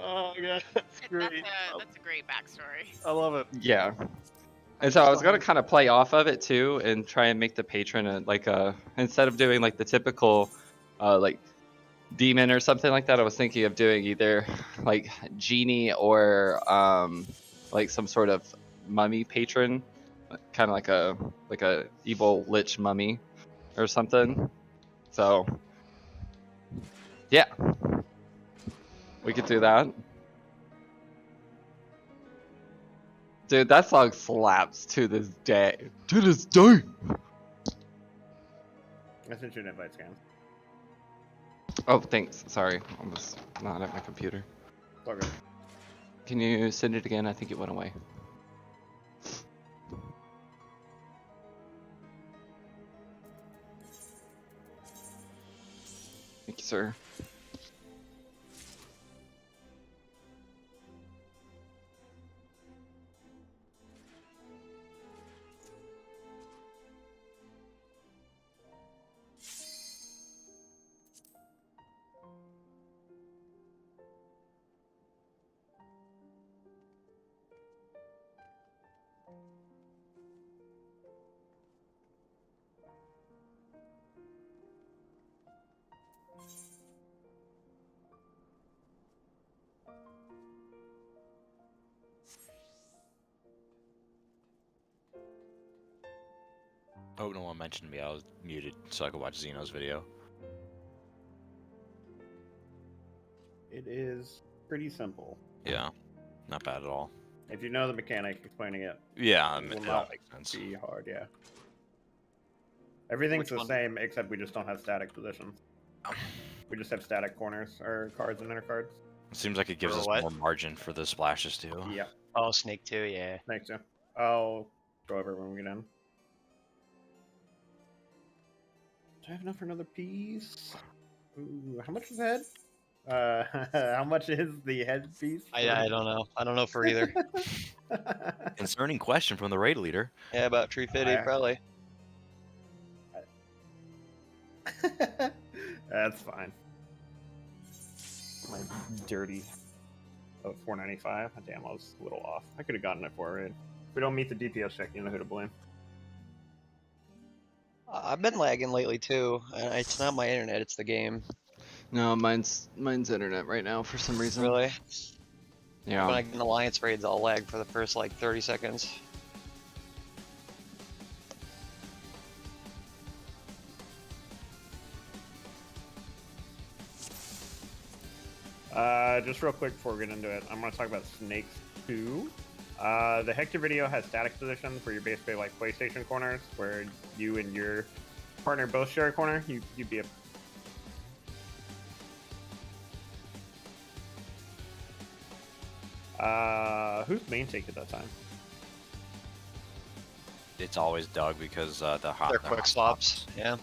Oh god, that's great. That's a great backstory. I love it. Yeah. And so I was gonna kind of play off of it too, and try and make the patron instead of doing like the typical, like demon or something like that. I was thinking of doing either like genie or like some sort of mummy patron, kind of like a evil lich mummy or something. So yeah, we could do that. Dude, that song slaps to this day. To this day. I sent you an invite scan. Oh, thanks. Sorry, I was not at my computer. It's all good. Can you send it again? I think it went away. Thank you, sir. Oh, no one mentioned me. I was muted so I could watch Xeno's video. It is pretty simple. Yeah, not bad at all. If you know the mechanic, explaining it Yeah, will that not makes sense. be hard, yeah. Everything's Which the one? same, except we just don't have static positions. We just have static corners, or cards and inner cards. It seems like it gives For us what? more margin for the splashes too. Yeah, Oh, Snake 2, yeah. thanks, yeah. I'll go over when we get in. Do I have enough for another piece? Ooh, how much was head? How much is the head piece? I don't know. I don't know for either. Concerning question from the raid leader. Yeah, about 350 probably. That's fine. My dirty. Oh, 495. Damn, I was a little off. I could have gotten it for it. If we don't meet the DPS check, you know who to blame. I've been lagging lately too, and it's not my internet; it's the game. No, mine's internet right now for some reason. Really? Yeah. When I get in alliance raids, I'll lag for the first like 30 seconds. Just real quick before we get into it, I'm going to talk about Snakes 2. The Hector video has static positions where you're basically like PlayStation corners, where you and your partner both share a corner. You'd be a... who's main take at that time? It's always Doug because the hot. They're the quick hot swaps. Yeah.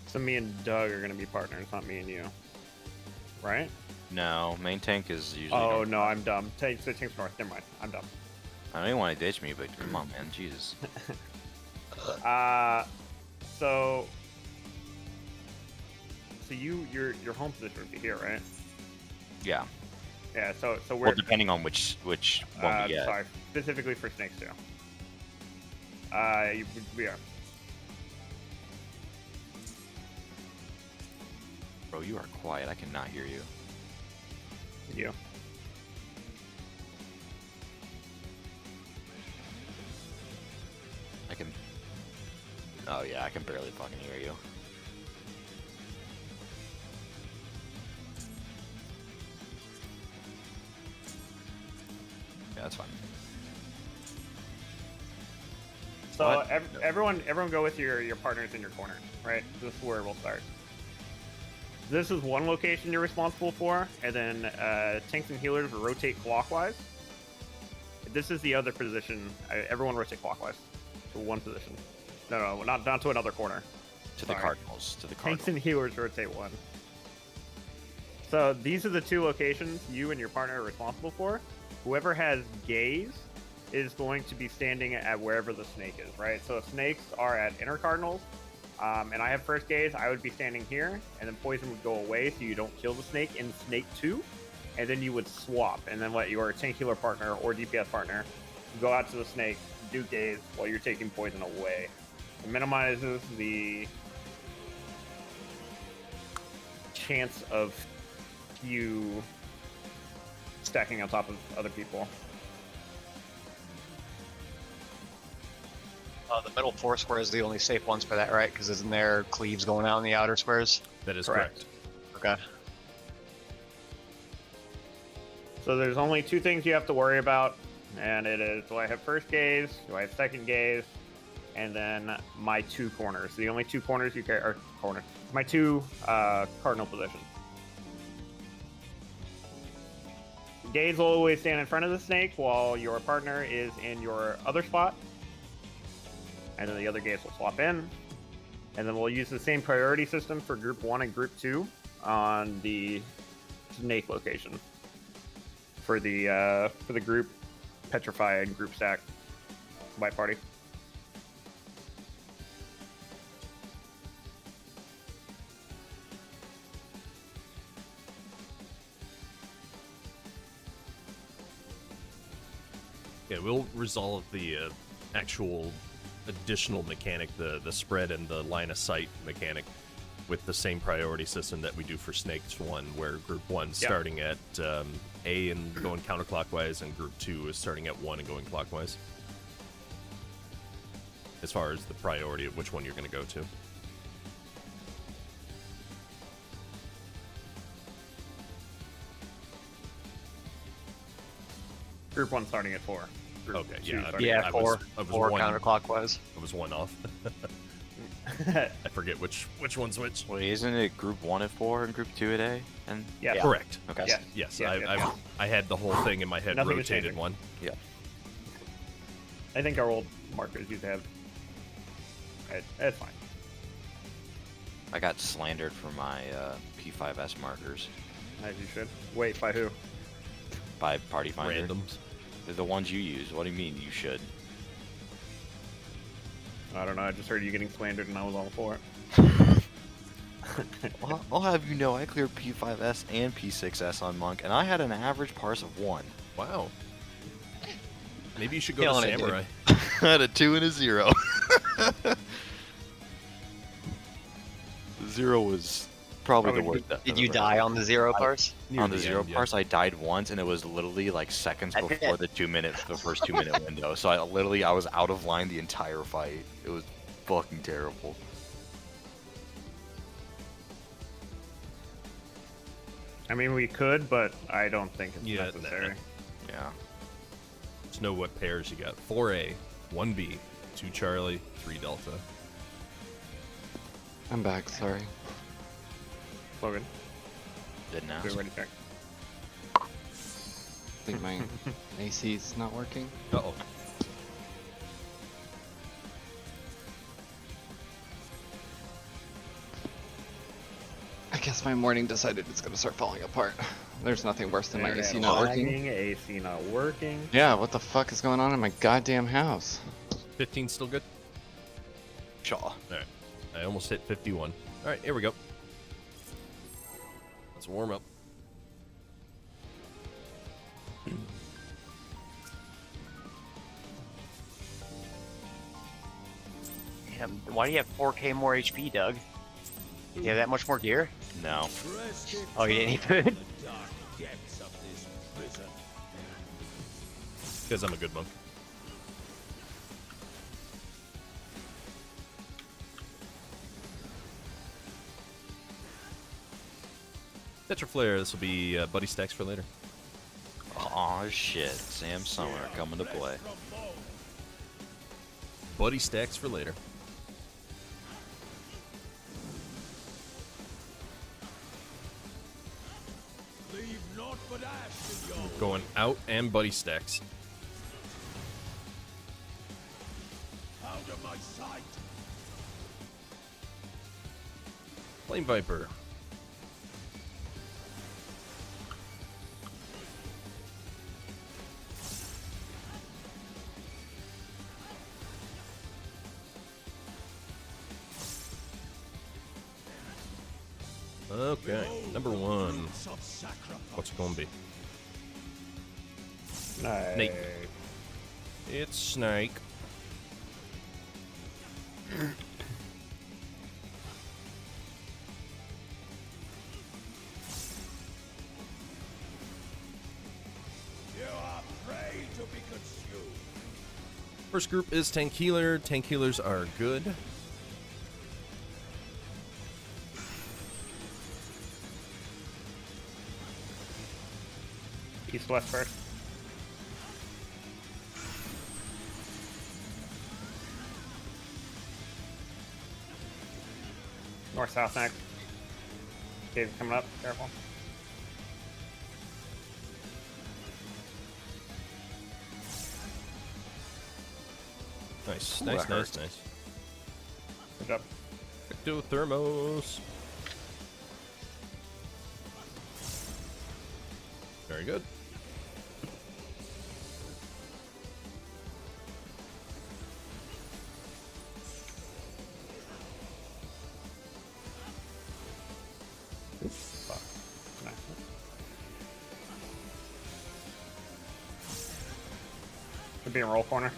So me and Doug are going to be partners, not me and you. Right? No, main tank is usually. Oh, no, I'm dumb. Tank's north. Never mind. I'm dumb. I don't even want to ditch me, but come on, man, Jesus. So your home position would be here, right? Yeah. Yeah. So we're Well, depending on which one we get. sorry, specifically for Snakes 2. We are. Bro, you are quiet. I cannot hear you. You. I can. Oh yeah, I can barely fucking hear you. Yeah, that's fine. So What? everyone go with your partners in your corner, right? This is where we'll start. This is one location you're responsible for, and then tanks and healers will rotate clockwise. This is the other position. Everyone rotate clockwise to one position. No, not to another corner. To the Sorry. Cardinals. To the Tanks Cardinals. and healers rotate one. So these are the two locations you and your partner are responsible for. Whoever has gaze is going to be standing at wherever the snake is, right? So if snakes are at inner cardinals, and I have first gaze, I would be standing here, and then poison would go away so you don't kill the snake in snake 2. and then you would swap, and then let your tank healer partner or DPS partner go out to the snake, do gaze while you're taking poison away. It minimizes the chance of you stacking on top of other people. The middle 4 squares are the only safe ones for that, right? Because isn't there cleaves going out in the outer squares? That is Correct. correct. Okay. So there's only 2 things you have to worry about, and it is, do I have first gaze, do I have second gaze, and then my 2 corners. The only 2 corners you care, or corner, my 2 cardinal positions. Gaze will always stand in front of the snake while your partner is in your other spot, and then the other gaze will swap in, and then we'll use the same priority system for group 1 and group 2 on the snake location. For the group petrify and group stack white party. Yeah, we'll resolve the actual additional mechanic, the spread and the line of sight mechanic, with the same priority system that we do for Snakes 1, where Group 1 starting at A and going counterclockwise, and Group 2 is starting at 1 and going clockwise. As far as the priority of which one you're going to go to. Group 1 starting at 4. Group Okay, 2 yeah. starting Yeah, I 4 was 4 one- counterclockwise. I was one off. at- I forget which one's which. Wait, isn't it group 1 at 4 and group 2 at A? And yeah. Correct. okay. Yeah. Yes, Yeah. I had the whole thing in my head, Nothing is rotated changing. one. I think our old markers used to have. It's fine. I got slandered for my P8S markers As you should. Wait, by who? by Party Finder. Randoms. They're the ones you use. What do you mean you should? I don't know. I just heard you getting slandered, and I was all for it. Well, I'll have you know, I cleared P5S and P6S on Monk, and I had an average parse of 1. Wow. Maybe you should go Killing to it, dude. Samurai. I had a 2 and a 0. 0 was probably the worst. Did you die on the 0 parse? Near On the the 0 end, yeah. parse, I died once, and it was literally like seconds I did. before the first 2 minute window. So I was out of line the entire fight. It was fucking terrible. I mean, we could, but I don't think it's Yeah, necessary. Yeah. Just know what pairs you got. 4A, 1B, 2 Charlie, 3 Delta. I'm back, sorry. Logan, Didn't be ask. ready to check. I think my AC's not working. Uh-oh. I guess my morning decided it's gonna start falling apart. There's nothing worse than my Internet AC not working. lagging, AC not working. Yeah, what the fuck is going on in my goddamn house? 15 still good? Shaw. Alright. I almost hit 51. Alright, here we go. Let's warm up. Damn, why do you have 4K more HP, Doug? You have that much more gear? No. Oh, you didn't eat food? Because I'm a good monk. Tetra Flare, this will be buddy stacks for later. Aw, shit. Sam Summer coming to play. Buddy stacks for later. Going out and buddy stacks. Flame Viper. Okay, number 1. What's it gonna be? Nice. Snake. It's Snake. First group is tank healer. Tank healers are good. East west first. North south next. Cave's coming up. Careful. Nice, Ooh, nice, that nice, hurt. nice. Good job. Ectothermos. Very good. Fuck. Nice. Could be in roll corner.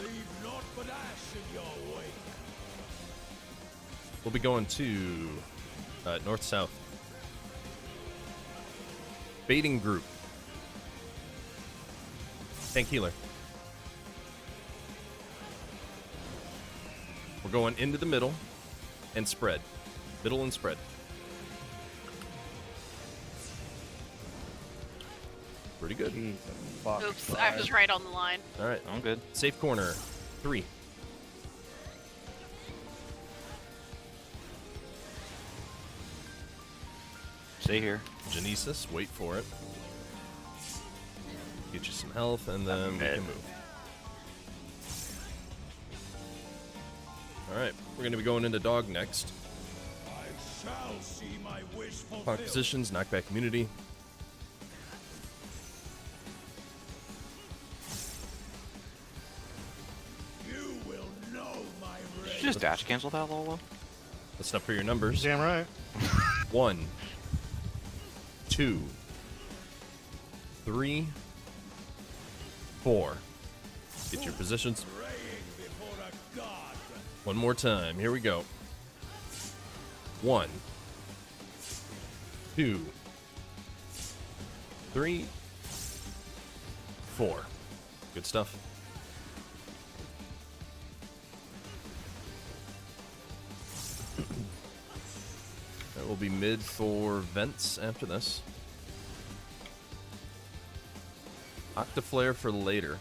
We'll be going to north-south. Baiting group. Tank healer. We're going into the middle and spread. Middle and spread. Pretty good. Jesus fuck. Oops, I was right on the line. All right. I'm good. Safe corner. 3. Stay here. Genesis, wait for it. Get you some health, and then we can move. Alright, we're going to be going into dog next. Park positions, knockback community. Did you just dash cancel that, Lolo? Let's up for your numbers. Damn right. 1, 2, 3, 4. Get your positions. One more time. Here we go. 1, 2, 3, 4. Good stuff. That will be mid for vents after this. Octaflare for later.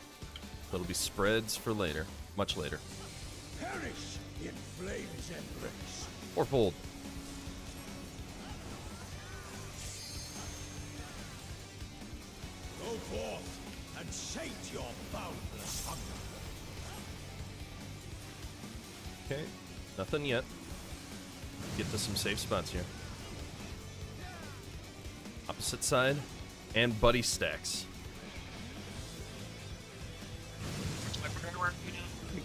That'll be spreads for later. Much later. Perish in flames and bricks. Fourfold. Go forth and sate your boundless hunger. Okay. Nothing yet. Get to some safe spots here. Opposite side. And buddy stacks.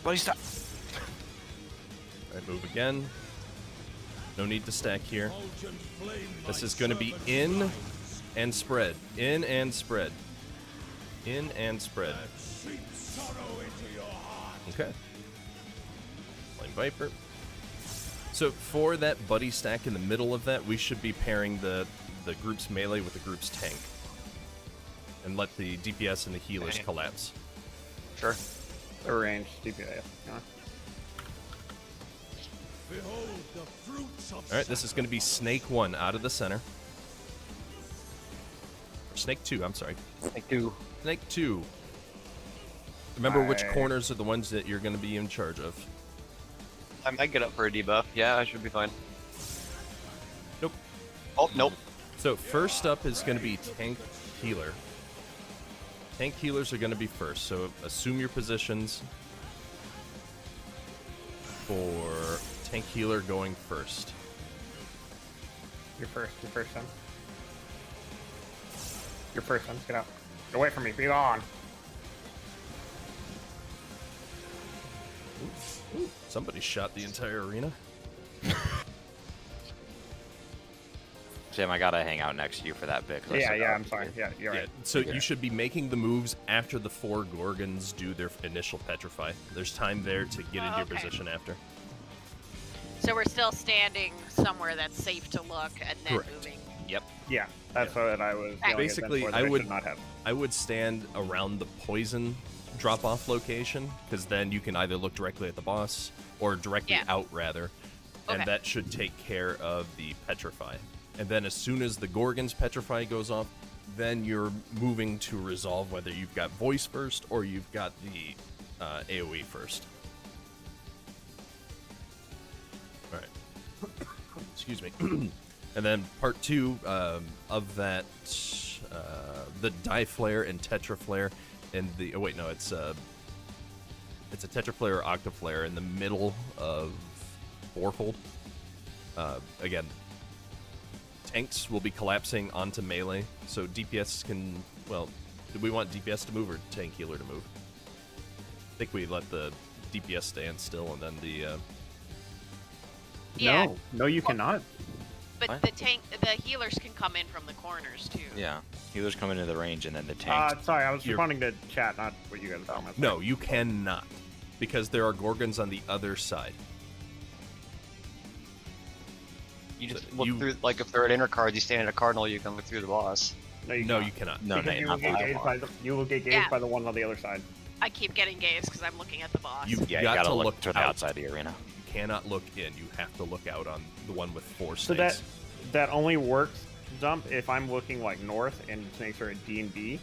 Buddy, stop. Alright, move again. No need to stack here. Fulgent flame This my is going to be servant in rise, and spread. In and spread. In and spread. and seep sorrow into your heart. Okay. Flame Viper. So for that buddy stack in the middle of that, we should be pairing the group's melee with the group's tank. And let the DPS and the healers Okay. collapse. Sure. Or range, DPS. Yeah. Behold the fruits of Alright, this is going to be Snake 1 out of the center. Snake 2, I'm sorry. Thank you. Snake 2. Remember which Aye. corners are the ones that you're going to be in charge of. I might get up for a debuff. Yeah, I should be fine. Nope. Oh, nope. So first up is going to be tank healer. Tank healers are going to be first, so assume your positions for tank healer going first. Your first son. Your first son, get out. Get away from me, be gone. Somebody shot the entire arena. Tim, I gotta hang out next to you for that bit. 'cause I Yeah, still yeah, got- I'm sorry. Yeah, you're Yeah, right. so Yeah. you should be making the moves after the 4 Gorgons do their initial petrify. There's time there to get into your okay. position after. So we're still standing somewhere that's safe to look and then Correct. moving. Yeah, that's what I was feeling. Basically, that's I what would- should not have. I would stand around the poison drop-off location, because then you can either look directly at the boss or directly Yeah. out, rather, and Okay. that should take care of the petrify. And then as soon as the Gorgon's petrify goes off, then you're moving to resolve whether you've got voice first or you've got the AoE first. All right. Excuse me. And then part 2 of that, the Die Flare and Tetra Flare, and the oh wait no, it's a Tetra Flare or Octa Flare in the middle of Fourfold. Again, tanks will be collapsing onto melee, so DPS can. Well, do we want DPS to move or tank healer to move? I think we let the DPS stand still, and then the. Yeah. No, you cannot. But What? the healers can come in from the corners too. Yeah. Healers come into the range and then the tank. Sorry, I was You're- responding to chat, not what you guys are talking about. No, you cannot, because there are Gorgons on the other side. You just So look you- through, like if they're at inner cards, you stand at a cardinal, you can look through the boss. No, you No, cannot. you cannot. no, Because no, you will not get that gauged far. you will get gauged Yeah. by the one on the other side. I keep getting gazed because I'm looking at the boss. You've Yeah, you got gotta to look to the out. outside of the arena. You cannot look in. You have to look out on the one with 4 So snakes. that only works, Dump, if I'm looking like north and snakes are at D and B.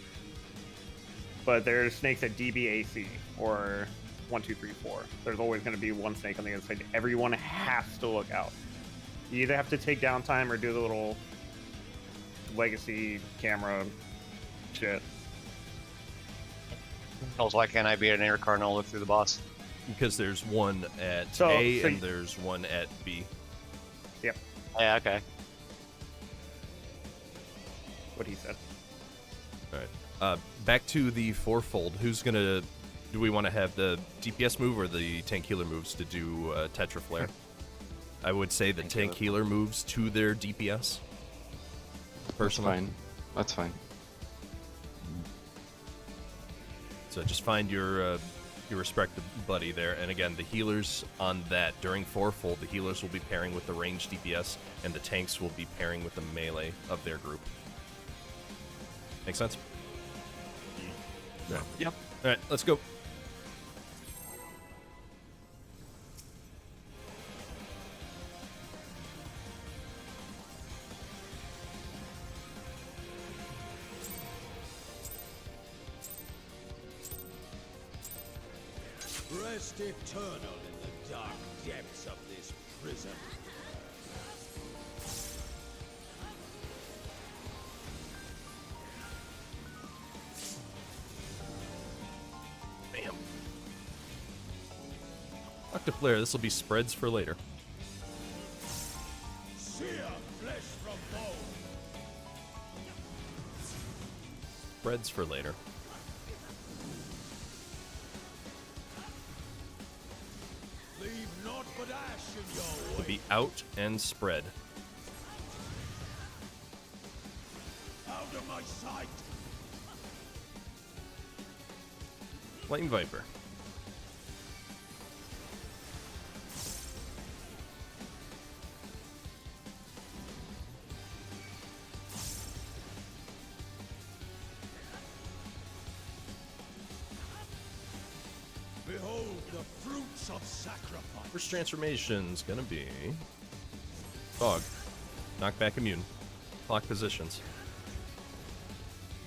But there's snakes at DBAC or 1, 2, 3, 4. There's always going to be one snake on the other side. Everyone has to look out. You either have to take downtime or do the little legacy camera shit. Also, why can't I be at an inner cardinal and look through the boss? Because there's one at So- A so and y- there's one at B. Yeah, okay. What he said. All right. Back to the Fourfold. Who's gonna? Do we want to have the DPS move or the tank healer moves to do Tetra Flare? I would say the tank healer moves to their DPS. That's Personally, fine. That's fine. so just find your respective buddy there. And again, the healers on that during Fourfold, the healers will be pairing with the ranged DPS, and the tanks will be pairing with the melee of their group. Make sense? Yep. All right, let's go. Rest eternal in the dark depths of this prison. Bam. Octaflare, this will be spreads for later. Sear flesh from bone. Spreads for later. Leave naught but ash in your Will way. be out and spread. Out of my sight. Flame Viper. Behold the fruits of sacrifice. First transformation's gonna be Fog. Knockback immune. Clock positions.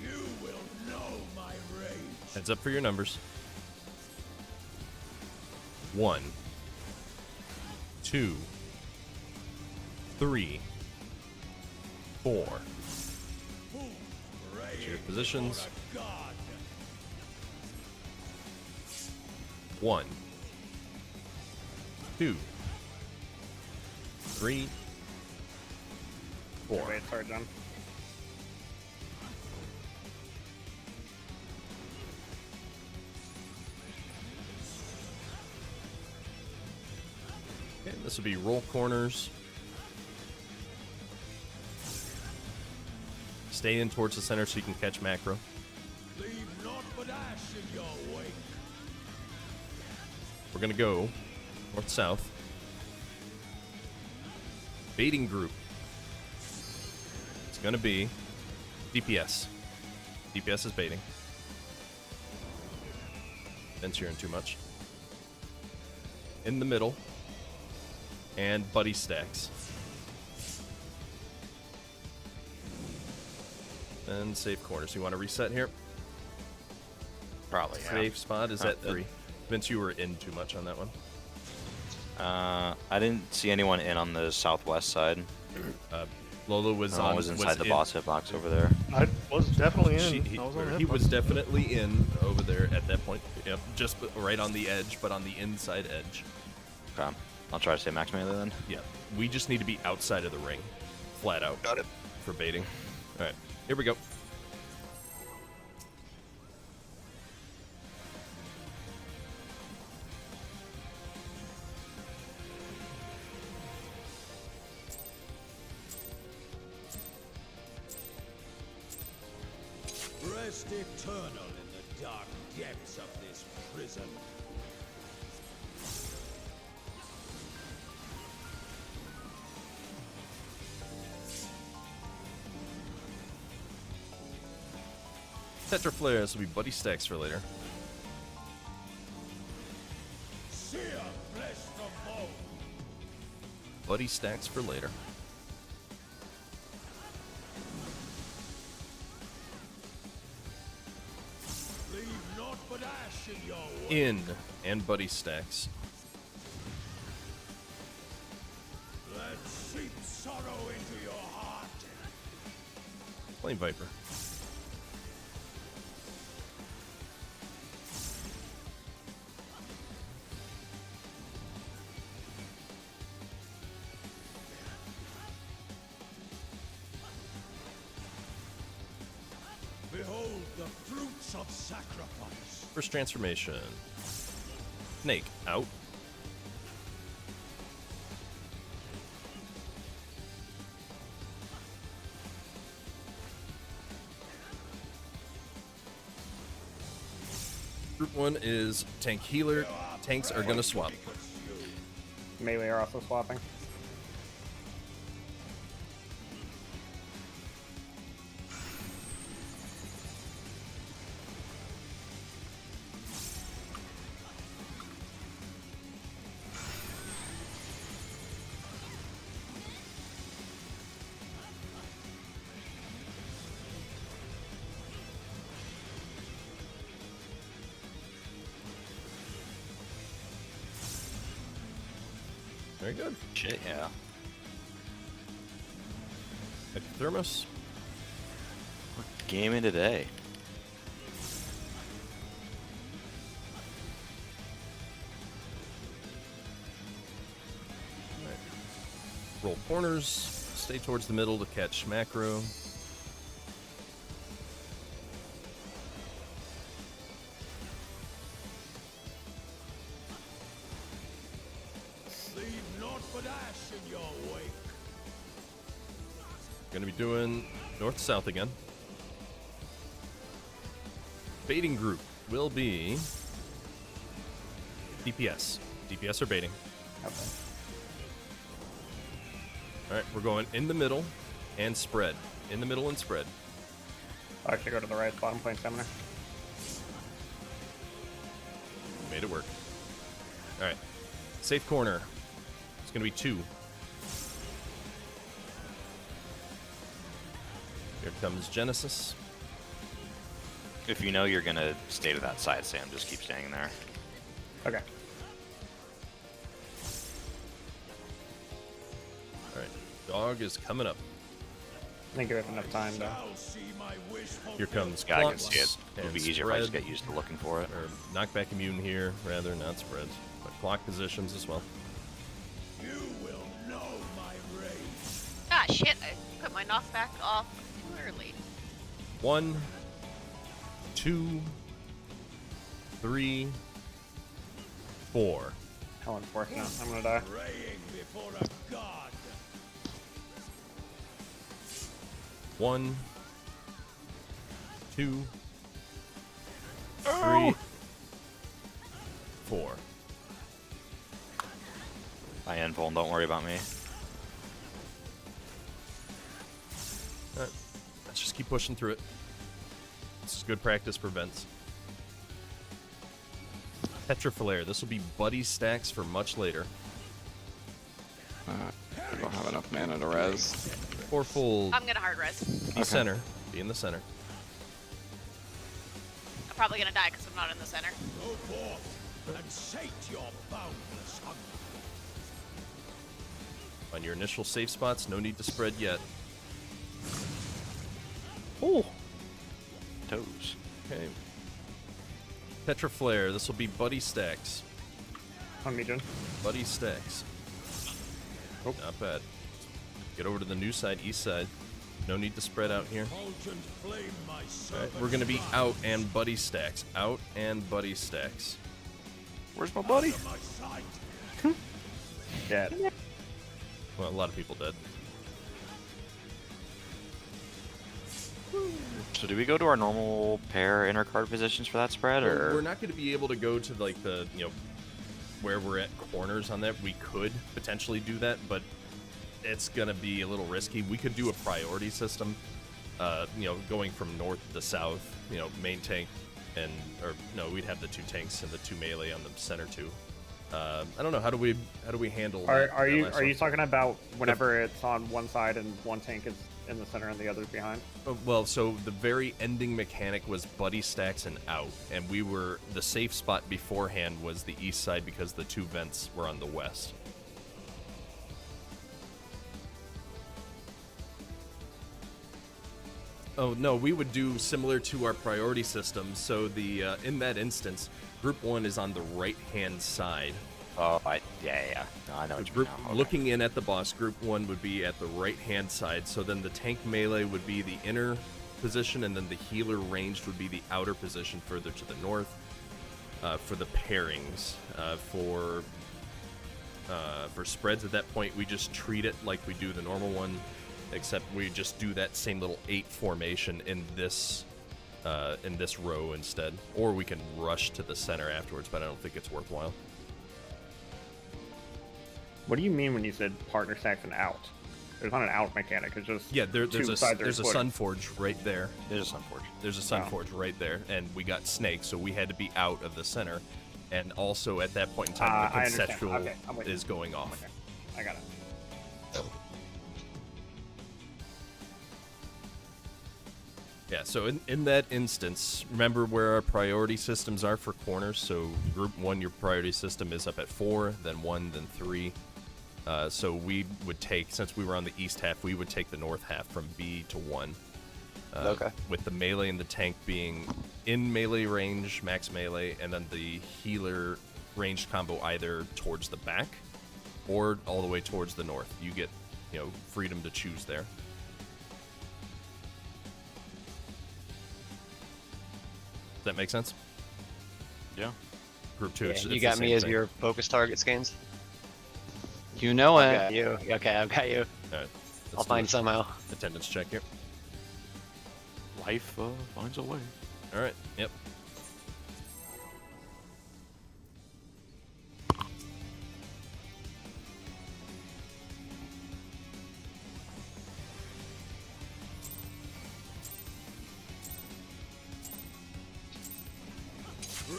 You will know my rage. Heads up for your numbers. 1, 2, 3, 4. Who prays Your positions. before a god? 1, 2, 3, 4. Wait, sorry, John. Okay, this will be roll corners. Stay in towards the center so you can catch macro. Leave naught but ash in your wake. We're gonna go north-south. Baiting group. It's gonna be DPS. DPS is baiting. Ben's hearing too much. In the middle. And buddy stacks. And safe corners. You want to reset here? Probably, yeah. Safe spot is at 3. Vince, you were in too much on that one. I didn't see anyone in on the southwest side. Lola was I on. was inside the in- boss hitbox over there. I was definitely in. He, I was on the he hitbox. was definitely in over there at that point. Yep, just right on the edge, but on the inside edge. Okay. I'll try to stay max melee then. Yeah, we just need to be outside of the ring, flat out. Got it. For baiting. All right, here we go. Rest eternal in the dark depths of this prison. Tetra flares will be buddy stacks for later. Sear flesh from bone. Buddy stacks for later. Leave naught but ash in your wake. In and buddy stacks. Let seep sorrow into your heart. Flame Viper. Behold the fruits of sacrifice. First transformation. Snake out. Group 1 is tank healer. Tanks are gonna swap. Melee are also swapping. Very good. Shit, yeah. Thermos. Gaming today. Roll corners. Stay towards the middle to catch macro. Leave naught but ash in your wake. Gonna be doing north-south again. Baiting group will be DPS. DPS are baiting. Okay. Alright, we're going in the middle and spread. In the middle and spread. I'll actually go to the right spot. I'm playing Summoner. Made it work. Alright. Safe corner. It's gonna be 2. Here comes Genesis. If you know you're gonna stay to that side, Sam, just keep staying there. Okay. Alright. Dog is coming up. I think you have enough time to. Shall see my wish Here comes Yeah, I can Clocks see it. It'll and be easier if I just spread, get used to looking for it. or knockback immune here, rather, not spread. But clock positions as well. You will know my rage. Ah, shit. I put my knockback off too early. 1, 2, 3, 4. How unfortunate. I'm gonna die. Praying before a god. 1, 2, 3, 4. I invuln, don't worry about me. Alright, let's just keep pushing through it. This is good practice for Vents. Petriflare, this will be buddy stacks for much later. I don't have enough mana to res. Fourfold, I'm gonna hard res. be center, be in the center. I'm probably gonna die because I'm not in the center. Go forth and sate your boundless hunger. On your initial safe spots, no need to spread yet. Oh. Toes. Okay. Petriflare, this will be buddy stacks. On me, Jen. Buddy stacks. Oh. Not bad. Get over to the new side, east side. No need to spread out here. Potent flame, my Alright, servant. we're gonna be out and buddy stacks. Out and buddy stacks. Where's my buddy? Under my sight. Yeah. Well, a lot of people did. So do we go to our normal pair inner card positions for that spread, or We're not going to be able to go to like the, you know, where we're at corners on that. We could potentially do that, but it's going to be a little risky. We could do a priority system, you know, going from north to south, you know, main tank and, or no, we'd have the 2 tanks and the 2 melee on the center too. I don't know, how do we handle that Are you last are you one? talking about whenever it's on one side and one tank is in the center and the other's behind? Well, so the very ending mechanic was buddy stacks and out, and we were, the safe spot beforehand was the east side because the 2 vents were on the west. Oh no, we would do similar to our priority system. So the in that instance, group 1 is on the right hand side. oh, yeah. No, I know what you Group, mean now. Okay. looking in at the boss, group 1 would be at the right hand side. So then the tank melee would be the inner position, and then the healer ranged would be the outer position further to the north. For the pairings, for spreads at that point, we just treat it like we do the normal one, except we just do that same little 8 formation in this row instead. Or we can rush to the center afterwards, but I don't think it's worthwhile. What do you mean when you said partner stacks and out? There's not an out mechanic. It's just Yeah, there's two a sides are there's a splitting. Sunforge right there. There's a Sunforge. There's a Sunforge right there, and we got Snake, so we had to be out of the center. And also at that point in time, the I understand. conceptual Okay, I'm with you. is going off. Okay, I got it. Yeah, so in that instance, remember where our priority systems are for corners. So group 1, your priority system is up at 4, then 1, then 3. So we would take, since we were on the east half, we would take the north half from B to 1. Okay. With the melee and the tank being in melee range, max melee, and then the healer ranged combo either towards the back or all the way towards the north. You get, you know, freedom to choose there. Does that make sense? Yeah. Group 2. Yeah, it's you the got same me as thing. your focus target, Skanes. You know I it. got you. Okay, I've got you. All right, I'll let's do find a somehow. attendance check here. Life finds a way. All right. Yep.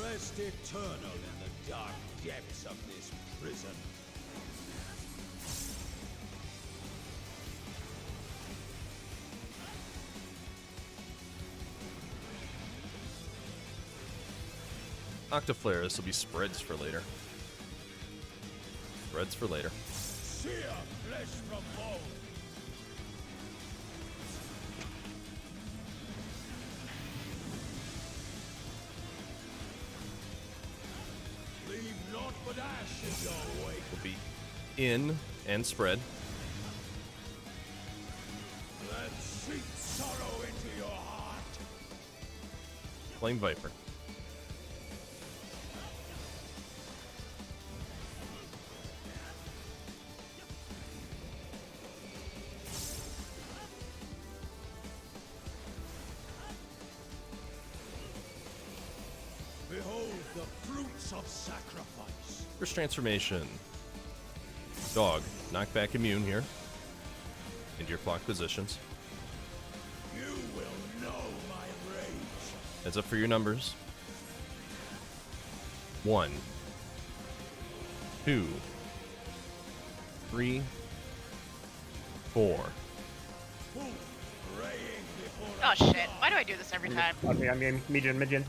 Rest eternal in the dark depths of this prison. Octaflare. This will be spreads for later. Spreads for later. Sear flesh from bone. Leave naught but ash in your wake. Will be in and spread. Let seep sorrow into your heart. Flame Viper. Behold the fruits of sacrifice. First transformation. Dog. Knockback immune here. Into your clock positions. You will know my rage. Heads up for your numbers. 1, 2, 3, 4. Oh shit! Why do I do this every time? Okay, I mean, medium. Come on.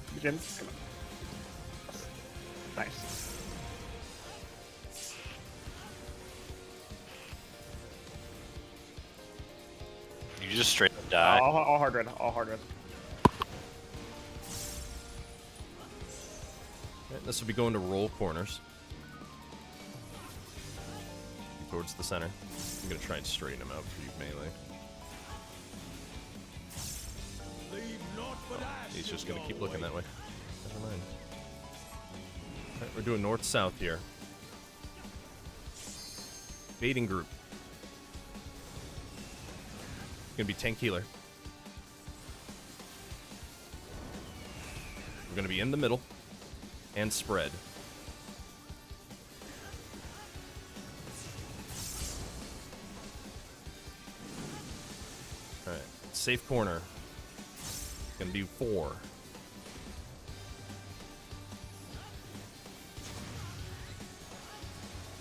Nice. You just straight up die. All hard red. All hard red. Okay, this will be going to roll corners. Towards the center. I'm going to try and straighten him out for you, melee. Leave naught but ash He's just in going to your keep looking way. that way. Never mind. Alright, we're doing north-south here. Baiting group. Gonna be tank healer. We're gonna be in the middle and spread. Alright, safe corner. Gonna be 4.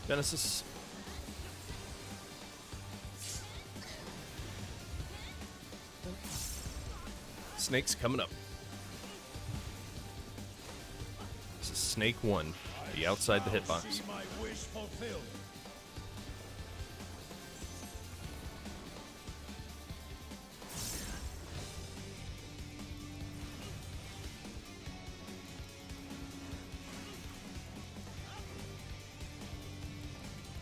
Genesis. Snake's coming up. This is Snake 1, the outside the hitbox. See my wish fulfilled.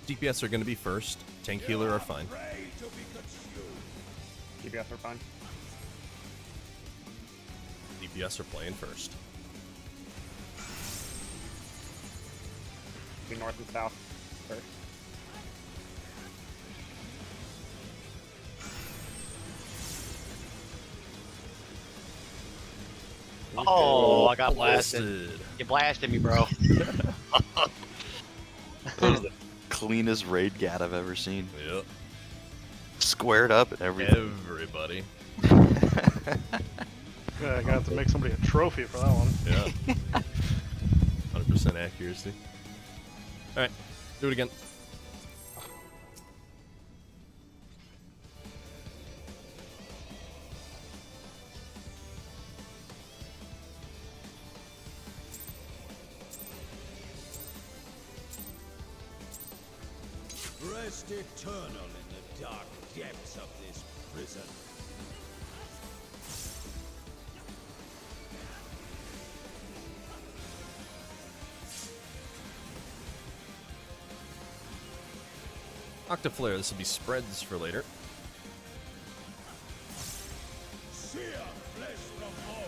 DPS are going to be first. Tank healer are fine. Pray to be consumed. DPS are fine. DPS are playing first. Be north and south first. Oh, I got blasted. Blasted. You blasted me, bro. That was the cleanest raid gat I've ever seen. Yep. Squared up and everything. Everybody. Yeah, I got to make somebody a trophy for that one. Yeah. 100% accuracy. Alright, do it again. Rest eternal in the dark depths of this prison. Octaflare, this will be spreads for later. Sear flesh from bone.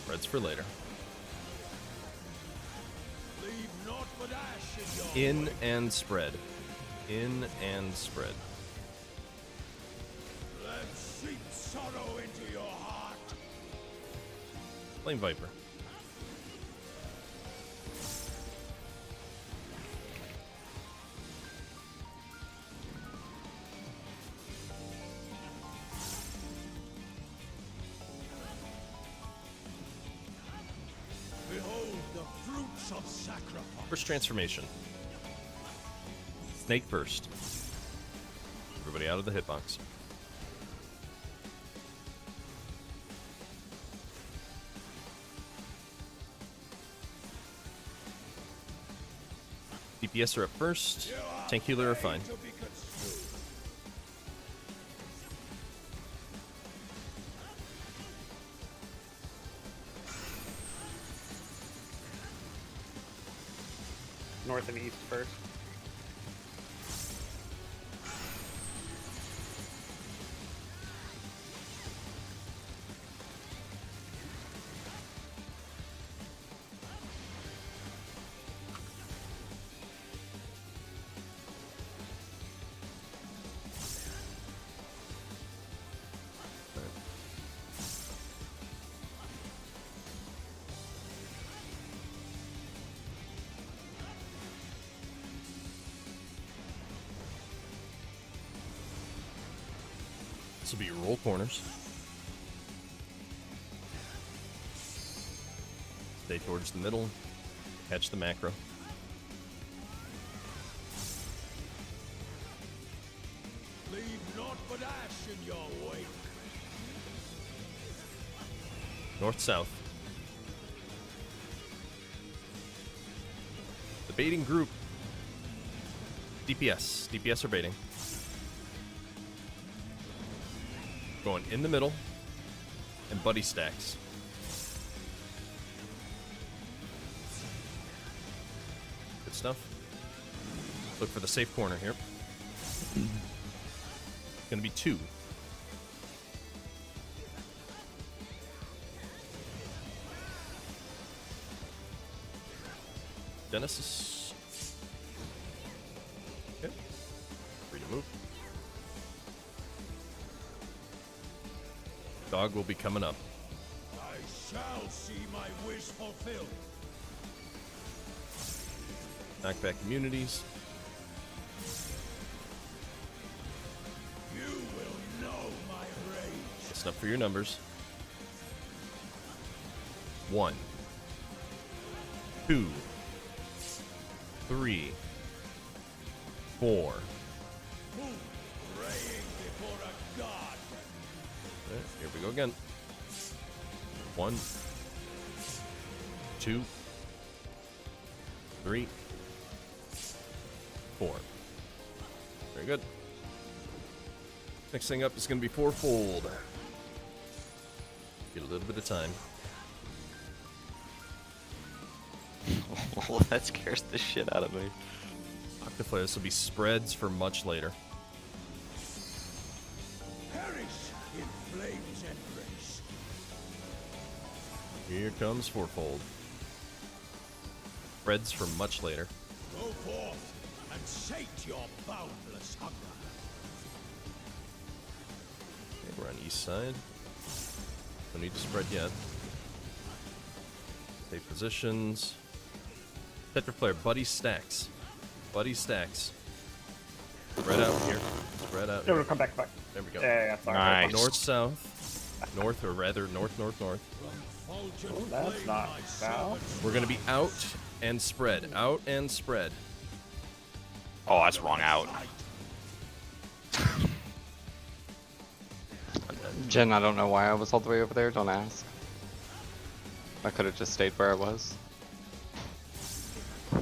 Spreads for later. Leave naught but ash in your In way. and spread. In and spread. Let seep sorrow into your heart. Flame Viper. Behold the fruits of sacrifice. First transformation. Snake first. Everybody out of the hitbox. DPS are up first. Tank healer are fine. To be consumed. North and east first. will be your roll corners. Stay towards the middle. Catch the macro. Leave naught but ash in your wake. North-south. The baiting group. DPS. DPS are baiting. Going in the middle. And buddy stacks. Good stuff. Look for the safe corner here. Gonna be 2. Genesis. Okay. Free to move. Dog will be coming up. I shall see my wish fulfilled. Knockback immunities. You will know my rage. Listen up for your numbers. 1, 2, 3, 4. Praying before a god. Okay, here we go again. 1, 2, 3, 4. Very good. Next thing up is going to be 4-fold. Get a little bit of time. Well, that scares the shit out of me. Octaflare, this will be spreads for much later. Perish in flames and grace. Here comes 4-fold. Spreads for much later. Go forth and sate your boundless hunger. Okay, we're on east side. Don't need to spread yet. Take positions. Tetraflare, buddy stacks. Buddy stacks. Spread out here. Spread out. No, no, come back. There we go. Yeah, sorry. Nice. North, south. North, or rather, north, north, north. Oh, that's not south. We're going to be out and spread. Out and spread. Oh, that's wrong out. Jen, I don't know why I was all the way over there. Don't ask. I could have just stayed where I was.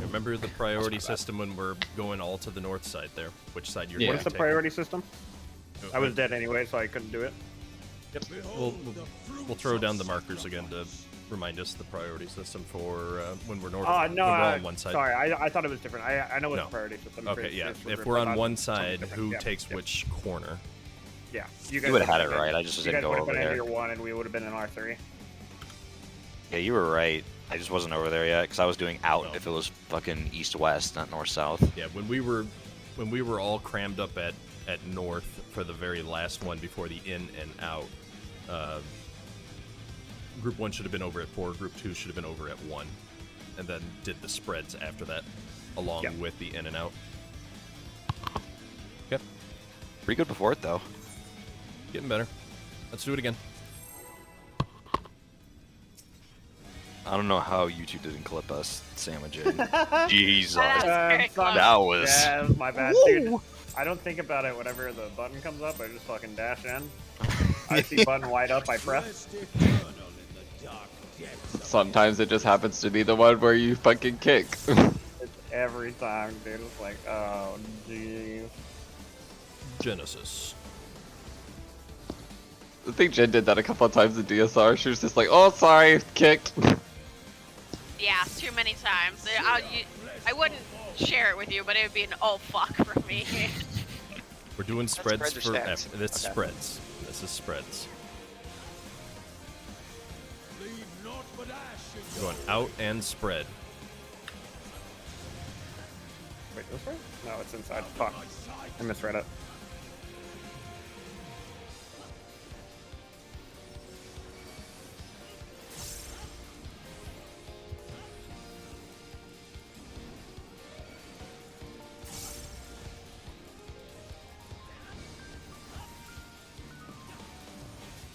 Remember the priority system when we're going all to the north side there? Which side you're Yeah. going What's to the take? priority system? I was dead anyway, so I couldn't do it. Yep. We'll throw down the markers again to remind us the priority system for when we're north. Oh, no, when we're on one side. sorry. I thought it was different. I know what No. the priority system Okay, is. yeah. It's If for we're group, on I one thought side, something who different. takes which corner? Yeah, You would've had it been- right, I just you didn't guys go would've over been in there. Tier 1 and we would have been in R3. Yeah, you were right. I just wasn't over there yet because I was doing out No. if it was fucking east-west, not north-south. Yeah, when we were all crammed up at north for the very last one before the in and out, group 1 should have been over at 4, group 2 should have been over at 1, and then did the spreads after that along Yep. with the in and out. Okay, Pretty good before it, though. getting better. Let's do it again. I don't know how YouTube didn't clip us sandwiching. Jesus. That's very close. That was. Yeah, that was my bad, dude. I don't think about it whenever the button comes up. I just fucking dash in. I see button light up, I press. Rest eternal in the dark depths of Sometimes it just happens to be the one where you fucking kick. It's every time, dude. It's like, oh, jeez. Genesis. I think Jen did that a couple of times in DSR. She was just like, oh, sorry, kicked. Yeah, too many times. I wouldn't share it with you, but it would be an oh fuck for me. We're doing spreads spreads or for stacks? this Okay. spreads. This is spreads. leave naught but ash in Going your out and spread. Wait, this way? No, it's inside. Fuck. I misread it.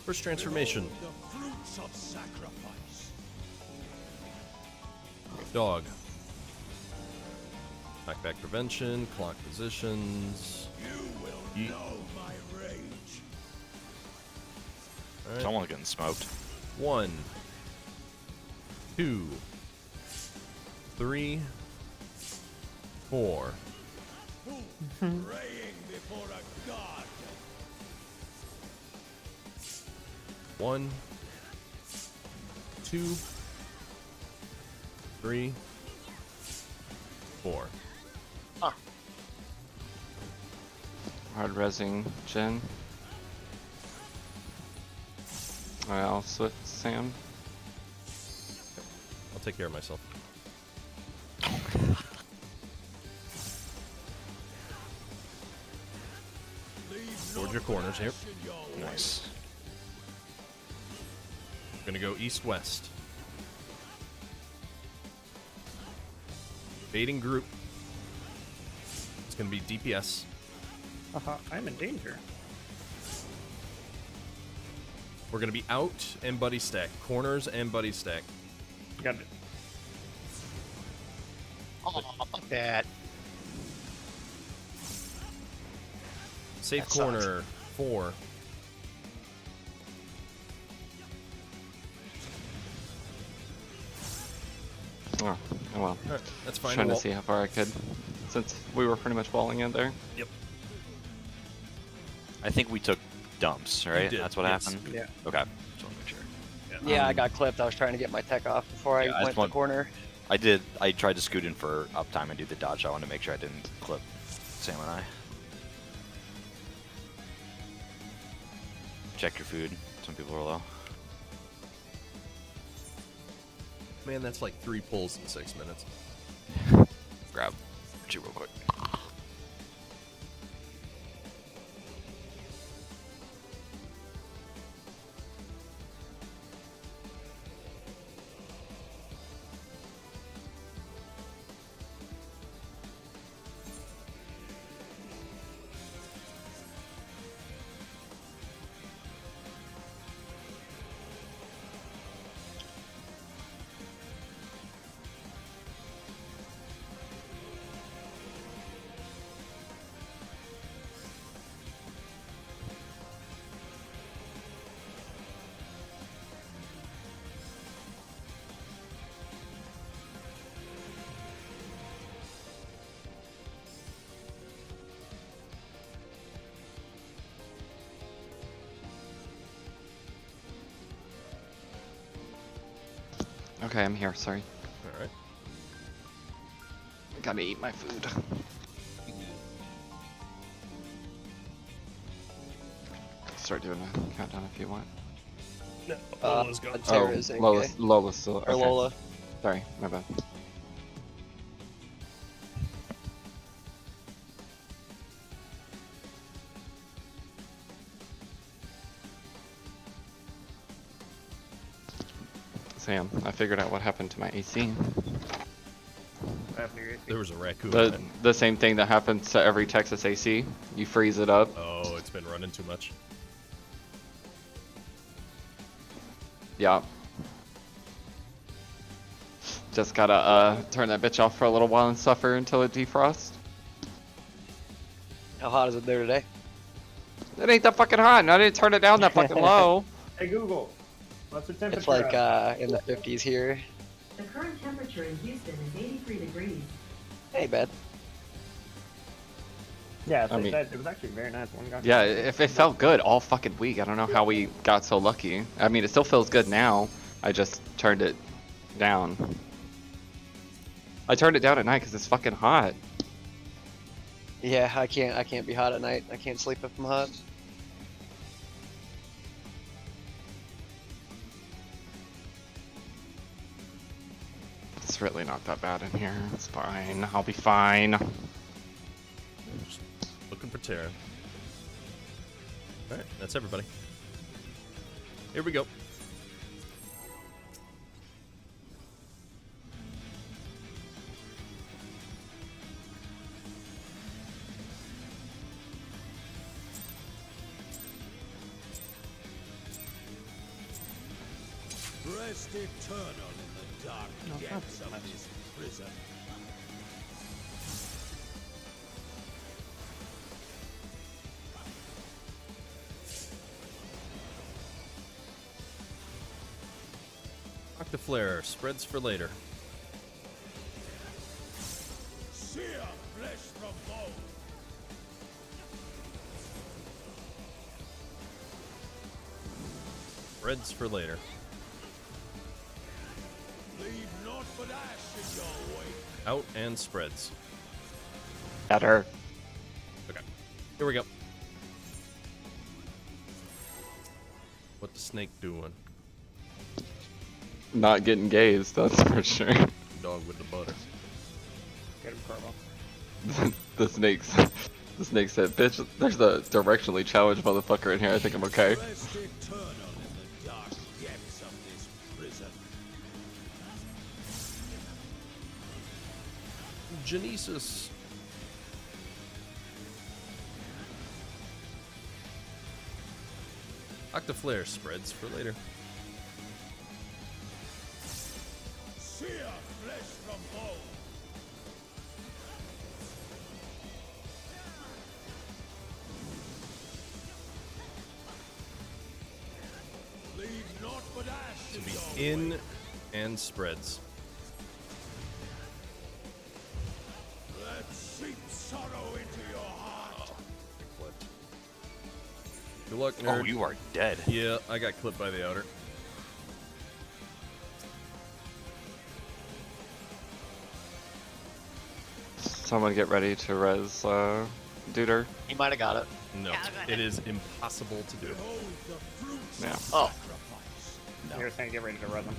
First transformation. The fruits of sacrifice. Dog. Knockback prevention, clock positions. You will Yeet. know my rage. Alright. Someone's getting smoked. 1, 2, 3, 4. Praying before a god. 1, 2, 3, 4. Hard resing Jin. I'll Swift Sam. I'll take care of myself. Towards your corners here. Nice. Gonna go east-west. Baiting group. It's gonna be DPS. I'm in danger. We're gonna be out and buddy stack. Corners and buddy stack. Got it. Oh, fuck that. Safe That sucks. corner 4. Oh, well. Alright, that's fine. Trying to We'll- see how far I could, since we were pretty much walling in there. Yep. I think we took dumps, right? did, That's what yes. happened? Yeah. Okay. Just want to make sure. Yeah, I got clipped. I was trying to get my tech off before Yeah, I I went just to want- corner. I tried to scoot in for uptime and do the dodge. I wanted to make sure I didn't clip Sam and I. Check your food. Some people are low. Man, that's like 3 pulls in 6 minutes. Grab you real quick. Okay, I'm here, sorry. Alright. Gotta eat my food. Start doing a countdown if you want. No, Lola's gone. Terra is okay. Lola's still. Or okay. Lola. Sorry, my bad. Sam, I figured out what happened to my AC. There was a raccoon. The same thing that happens to every Texas AC. You freeze it up. Oh, it's been running too much. Yeah. Just gotta turn that bitch off for a little while and suffer until it defrosts. How hot is it there today? It ain't that fucking hot, and I didn't turn it down that fucking low. Hey Google, what's the temperature? It's like out? in the 50s here. The current temperature in Houston is 83 degrees. Hey, Beth. Yeah, it's I like mean- that. It was actually very nice. One guy. Yeah, if it felt good all fucking week, I don't know how we got so lucky. I mean, it still feels good now. I just turned it down. I turned it down at night because it's fucking hot. Yeah, I can't be hot at night. I can't sleep if I'm hot. It's really not that bad in here. It's fine. I'll be fine. Just looking for Terra. Alright, that's everybody. Here we go. Rest eternal in the dark depths of this prison. Octaflare, spreads for later. Sear flesh from bone. Spreads for later. Leave naught but ash in your wake. Out and spreads. Better. Okay. Here we go. What the snake doing? Not getting gazed, that's for sure. Dog with the butter. Get him, Corvo. The snake said, bitch, there's a directionally challenged motherfucker in here, I think I'm okay. Rest eternal in the dark depths of this prison. Genesis. Octaflare, spreads for later. Sear flesh from bone. Leave naught but ash To in be your in wake. and spreads. Let seep sorrow into your heart. Clipped. Good luck, Oh, nerd. you are dead. Yeah, I got clipped by the outer. Someone get ready to res, Duder. He might have got it. No, Yeah, go ahead. it is impossible to do. Behold the fruits Yeah. of Oh. sacrifice. You're saying get ready to run them.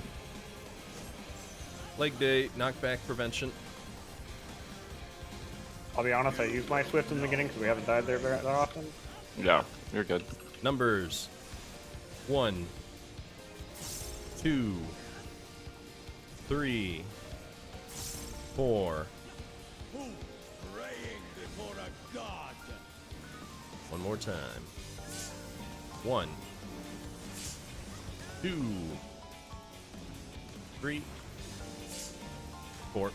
Leg day, knockback prevention. I'll be honest, I used my Swift in the beginning because we haven't died there that often. Yeah, you're good. Numbers 1, 2, 3, 4. Who praying before a god? One more time. 1, 2, 3, 4.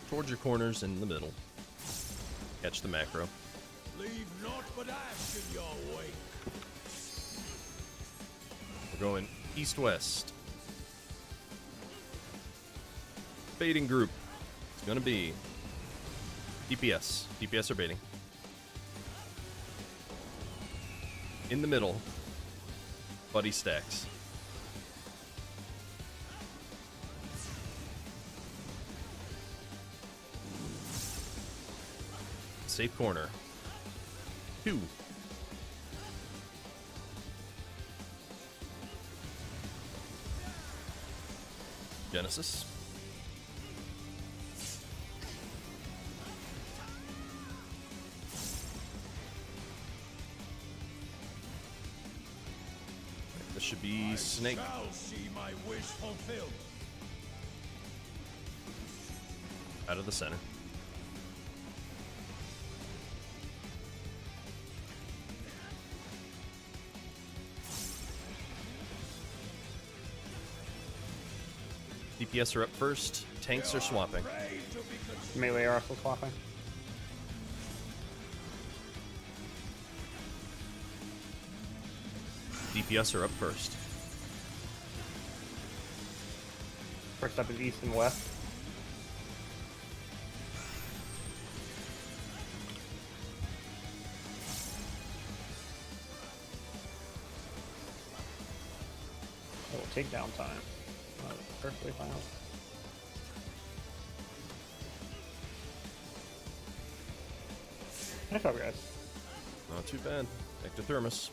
Towards your corners in the middle. Catch the macro. Leave naught but ash in your wake. We're going east-west. Baiting group. It's gonna be DPS. DPS are baiting. In the middle, buddy stacks. Safe corner. 2. Genesis. This should be Snake. Shall see my wish fulfilled. Out of the center. DPS are up first. Tanks are swapping. Pray to be consumed. Melee are also swapping. DPS are up first. First up is east and west. It will take down time. Perfectly fine. Nice job, guys. Not too bad. Ectothermos.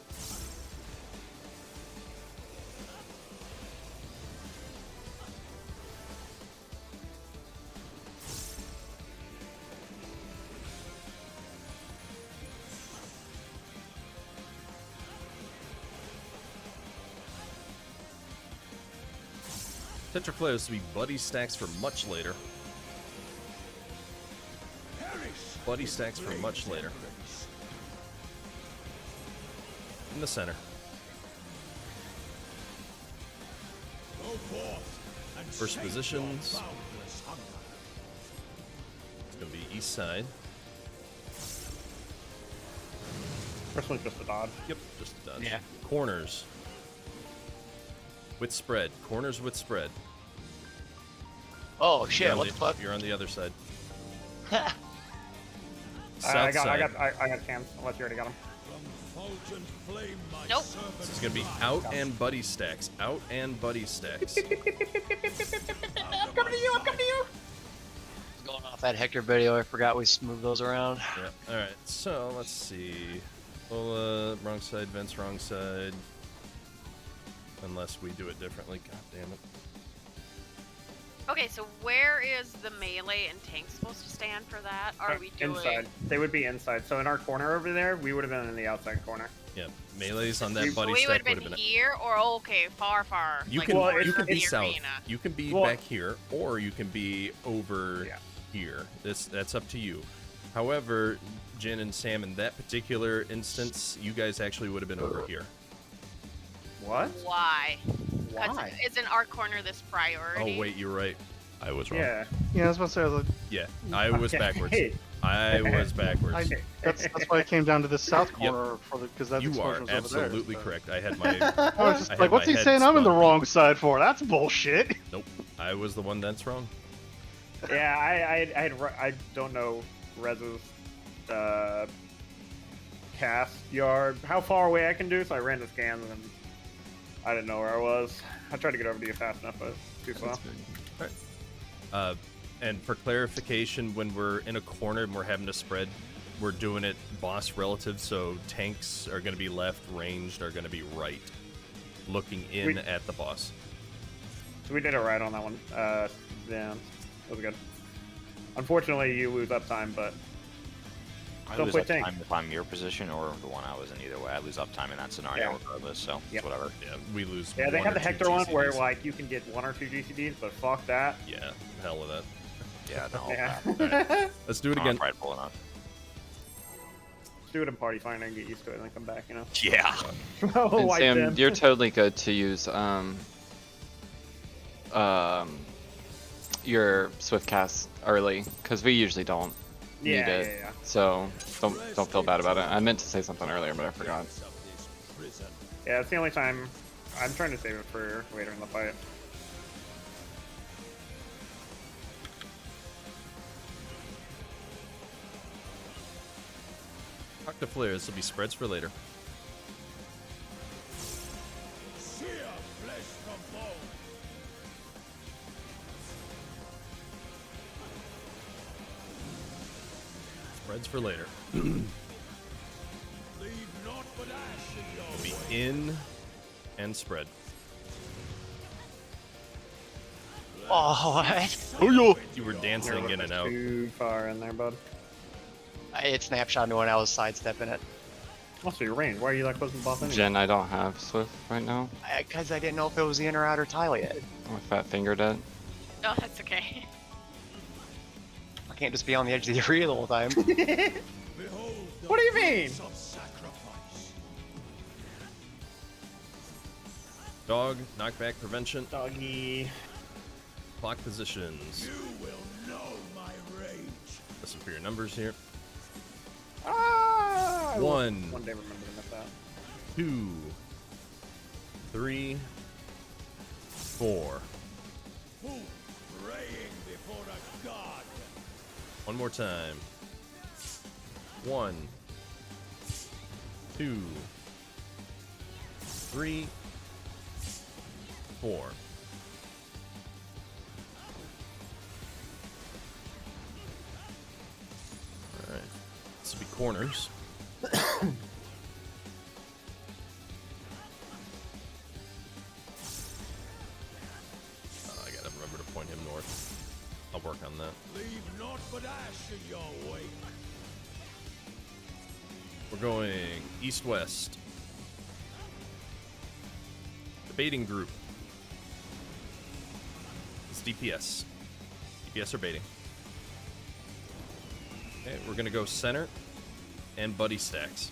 Tetraflares to be buddy stacks for much later. Buddy stacks for much later. In the center. First positions. It's gonna be east side. First one's just a dodge. Yep, just a dodge. Yeah. Corners. With spread. Corners with spread. Oh shit! You're What on the fuck? You're on the other side. I South side. got cams, unless you already got them. Nope. This is gonna be out and buddy stacks. Out and buddy stacks. Going off that Hector video, I forgot we moved those around. Yeah. All right. So let's see. Lola, wrong side. Vince, wrong side. Unless we do it differently. God damn it. Okay, so where is the melee and tank supposed to stand for that? Are we doing Inside. They would be inside. So in our corner over there, we would have been in the outside corner. Yeah. Melee's on that We- buddy we would stack have been here, or okay, far. You like can towards you can the be south. arena? You can be Well- back here, or you can be over here. That's up to you. However, Jin and Sam, in that particular instance, you guys actually would have been over here. What? Why? 'Cause Why? isn't our corner this priority? Oh wait, you're right. I was wrong. Yeah. Yeah, I was about to say, I was like, Yeah, I was Okay. backwards. I was backwards. that's why I came down to this south corner for the because that You are explosion was over there. absolutely so. correct. I had my. I was just I had like, what's my he head saying? I'm in the spun. wrong side for? That's bullshit. Nope, I was the one that's wrong. Yeah, I don't know Rez's cast yard, how far away I can do, so I ran the scans and I didn't know where I was. I tried to get over to you fast enough, but too slow. And for clarification, when we're in a corner and we're having to spread, we're doing it boss relative, so tanks are going to be left, ranged are going to be right, looking in at the boss. So we did it right on that one. Yeah, that was good. Unfortunately, you lose uptime, but I don't lose play uptime tank. if I'm your position or the one I was in. Either way, I lose uptime in that scenario Yeah. regardless. So Yep. it's whatever. Yeah, we lose. Yeah, they one have or the two Hector one where GCDs. like you can get 1 or 2 GCDs, but fuck that. Yeah, hell with that. Yeah, no. Yeah. Alright, let's do it I'm again. prideful enough. Do it in party finder and get used to it and then come back, you know. Yeah. Oh, And white Sam, them. you're totally good to use your swift cast early because we usually don't need Yeah, it. yeah. So don't feel bad about it. I meant to say something earlier, but I forgot. Yeah, it's the only time I'm trying to save it for later in the fight. Talk to Flair. This will be spreads for later. Spreads for later. We'll be in and spread. Oh, what? You were dancing in and out. Too far in there, bud. I hit snapshot when I was sidestepping it. Also, your range. Why are you that close to the boss anyway? Jen, I don't have swift right now. Because I didn't know if it was the in or outer tile yet. My fat fingered it. Oh, that's okay. I can't just be on the edge of the arena the whole time. What do you mean? Dog, knockback prevention, Doggy. clock positions. You will know my rage. Listen for your numbers here. Ah! I will One. One day remember to miss that. 2, 3, 4. Who praying before a god? One more time. 1, 2, 3, 4. Alright. This will be corners. I gotta remember to point him north. I'll work on that. Leave naught but ash in your wake. We're going east-west. Debating group. DPS. DPS are baiting. Okay, we're gonna go center and buddy stacks.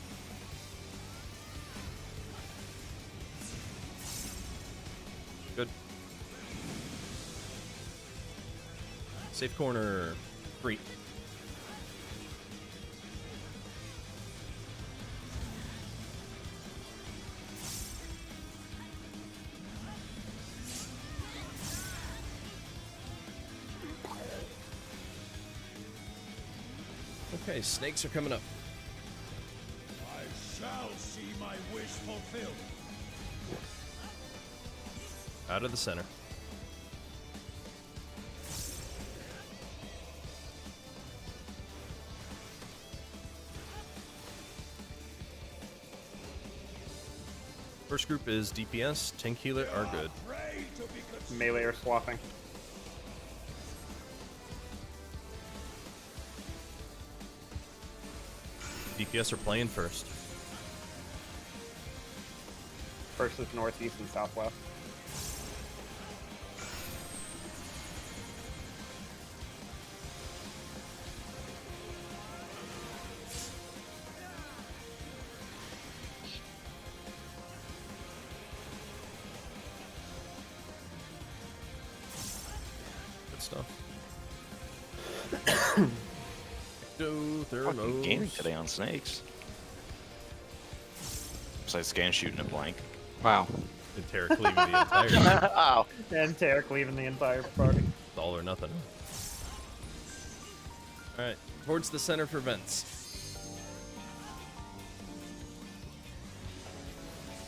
Good. Safe corner. 3. Okay, snakes are coming up. I shall see my wish fulfilled. Out of the center. First group is DPS, tank healer are good. Pray to be consumed. Melee are swapping. DPS are playing first. First is northeast and southwest. Good stuff. Fucking gaming today on snakes. Besides scan shooting a blank. Wow. And Tarek leaving the entire Oh. And Tarek leaving the entire party. It's all or nothing. Alright, towards the center for vents.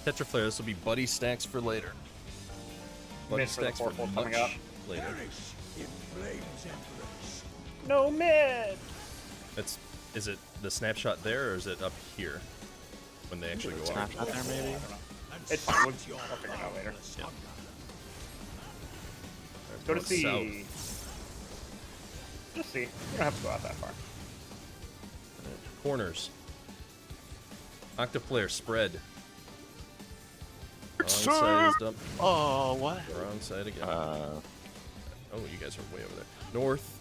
Tetraflare, this will be buddy stacks for later. Buddy Mid for the stacks for fourfold much coming up. later. Perish in flames, Emperors. No mid! Is it the snapshot there or is it up here? When they actually go up? Snapshot there maybe? It's fine. I'll figure it out later. Yeah. Go to Going C. south. Just see. You don't have to go out that far. Corners. Octaflare spread. Wrong side is dumped. Oh, what? Wrong side again. Uh, Oh, you guys are way over there. North.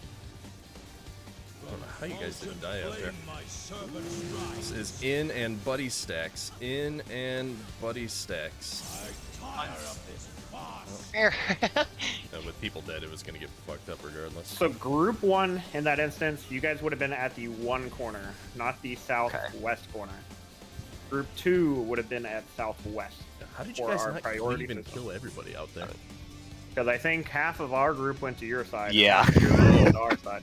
I don't know how you guys didn't die out there. Flame my servant's right. This is in and buddy stacks. In and buddy stacks. I tire of this farce. With people dead, it was going to get fucked up regardless. So group 1, in that instance, you guys would have been at the 1 corner, not the southwest corner. Group 2 would have been at southwest. How did you for guys our not priority even system. kill everybody out there? Because I think half of our group went to your side. and Yeah. half of your group went to our side.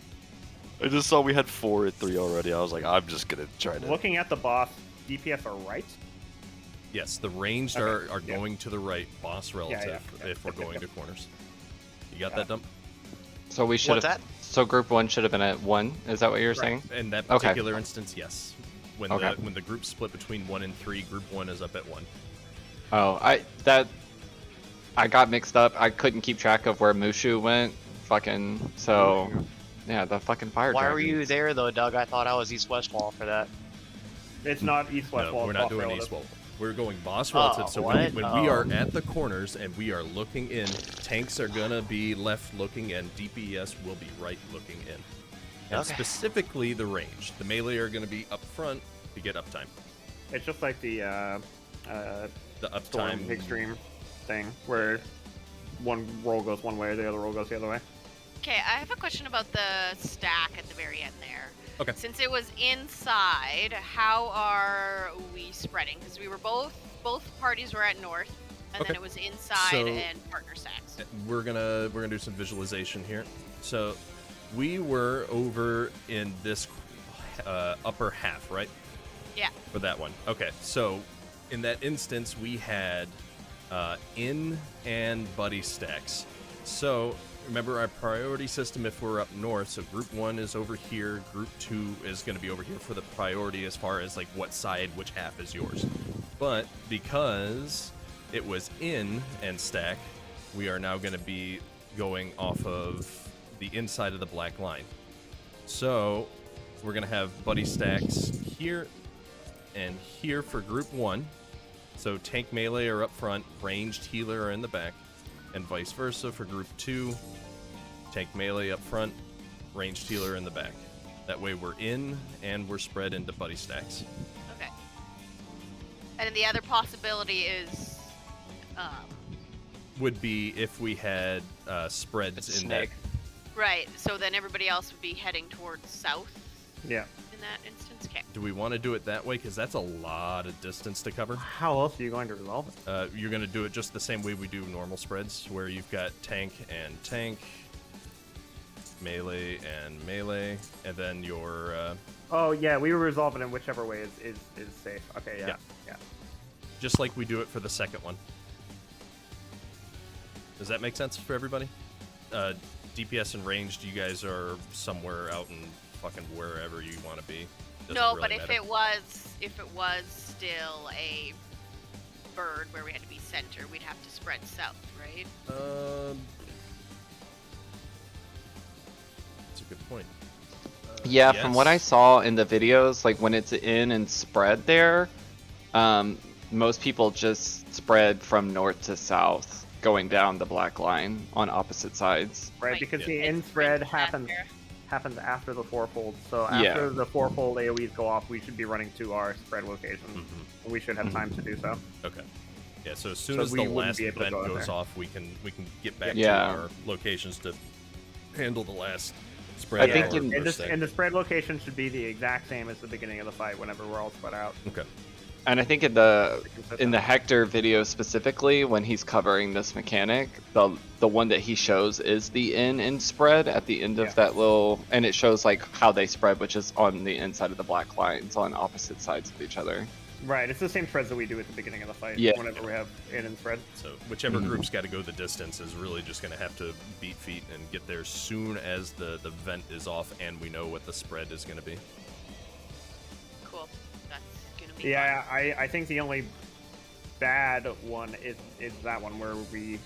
I just saw we had 4 at 3 already. I was like, I'm just gonna try to. Looking at the boss, DPS are right. Yes, the ranged Okay, are yeah. going to the right, boss relative, yeah. if we're Yep, yep, going yep. to corners. You got that dump? So we should What's have. that? So group 1 should have been at 1. Is that what you're saying? In that Okay. particular instance, yes. When Okay. the group split between 1 and 3, group 1 is up at 1. Oh, I got mixed up. I couldn't keep track of where Mushu went. Fucking so. Yeah, the fucking fire. Why were dragon. you there though, Doug? I thought I was east-west wall for that. It's not east-west No, wall. we're it's not boss doing relative. east wall. We're going boss relative. So what? when we are at the corners and we are looking in, tanks are gonna be left looking in, DPS will be right looking in. And Okay. specifically the range. The melee are gonna be up front to get uptime. It's just like the The Storm uptime Extreme thing, where one roll goes one way or the other roll goes the other way. Okay, I have a question about the stack at the very end there. Okay. Since it was inside, how are we spreading? Because we were both parties were at north, and Okay. then it was inside So- and partner stacks. we're gonna do some visualization here. So we were over in this upper half, right? Yeah. For that one. Okay. So in that instance, we had in and buddy stacks. So remember our priority system if we're up north. So group 1 is over here. Group 2 is going to be over here for the priority as far as like what side, which half is yours. But because it was in and stack, we are now going to be going off of the inside of the black line. So we're going to have buddy stacks here and here for group 1. So tank melee are up front, ranged healer are in the back, and vice versa for group 2. Tank melee up front, ranged healer in the back. That way we're in and we're spread into buddy stacks. Okay. And then the other possibility is, Would be if we had spreads It's a in that. snake. right. So then everybody else would be heading towards south Yeah. in that instance. Okay. Do we want to do it that way? Because that's a lot of distance to cover. How else are you going to resolve it? You're going to do it just the same way we do normal spreads, where you've got tank and tank, melee and melee, and then your Oh yeah, we were resolving it whichever way is safe. Okay, yeah. Yeah. Yeah. just like we do it for the second one. Does that make sense for everybody? DPS and ranged, you guys are somewhere out in fucking wherever you want to be. Doesn't No, really but if matter. it was still a bird where we had to be center, we'd have to spread south, right? That's a good point. Yeah, from what I yes. saw in the videos, like when it's in and spread there, most people just spread from north to south, going down the black line on opposite sides. Right, Right. because Yeah. the It's in spread ranged happens after the fourfold. So after Yeah. the fourfold AoEs go off, we should be running to our spread location. Mhm. We should have time to do so. Okay. Yeah, so as soon So as we the wouldn't last be able to event go out goes there. off, we can get back Yeah. to our locations to handle the last spread. I think or in- And, first and the spread location should be the exact same as the beginning of the fight whenever we're all spread out. Okay. And I think in the Hector video specifically, when he's covering this mechanic, the one that he shows is the in and spread at the end Yeah. of that little, and it shows like how they spread, which is on the inside of the black lines on opposite sides of each other. Right, it's the same spreads that we do at the beginning of the fight. Yeah. Whenever we have in and spread. So whichever group's got to go the distance is really just going to have to beat feet and get there soon as the vent is off and we know what the spread is going to be. Cool. That's gonna be Yeah, I think the only bad one is that one where we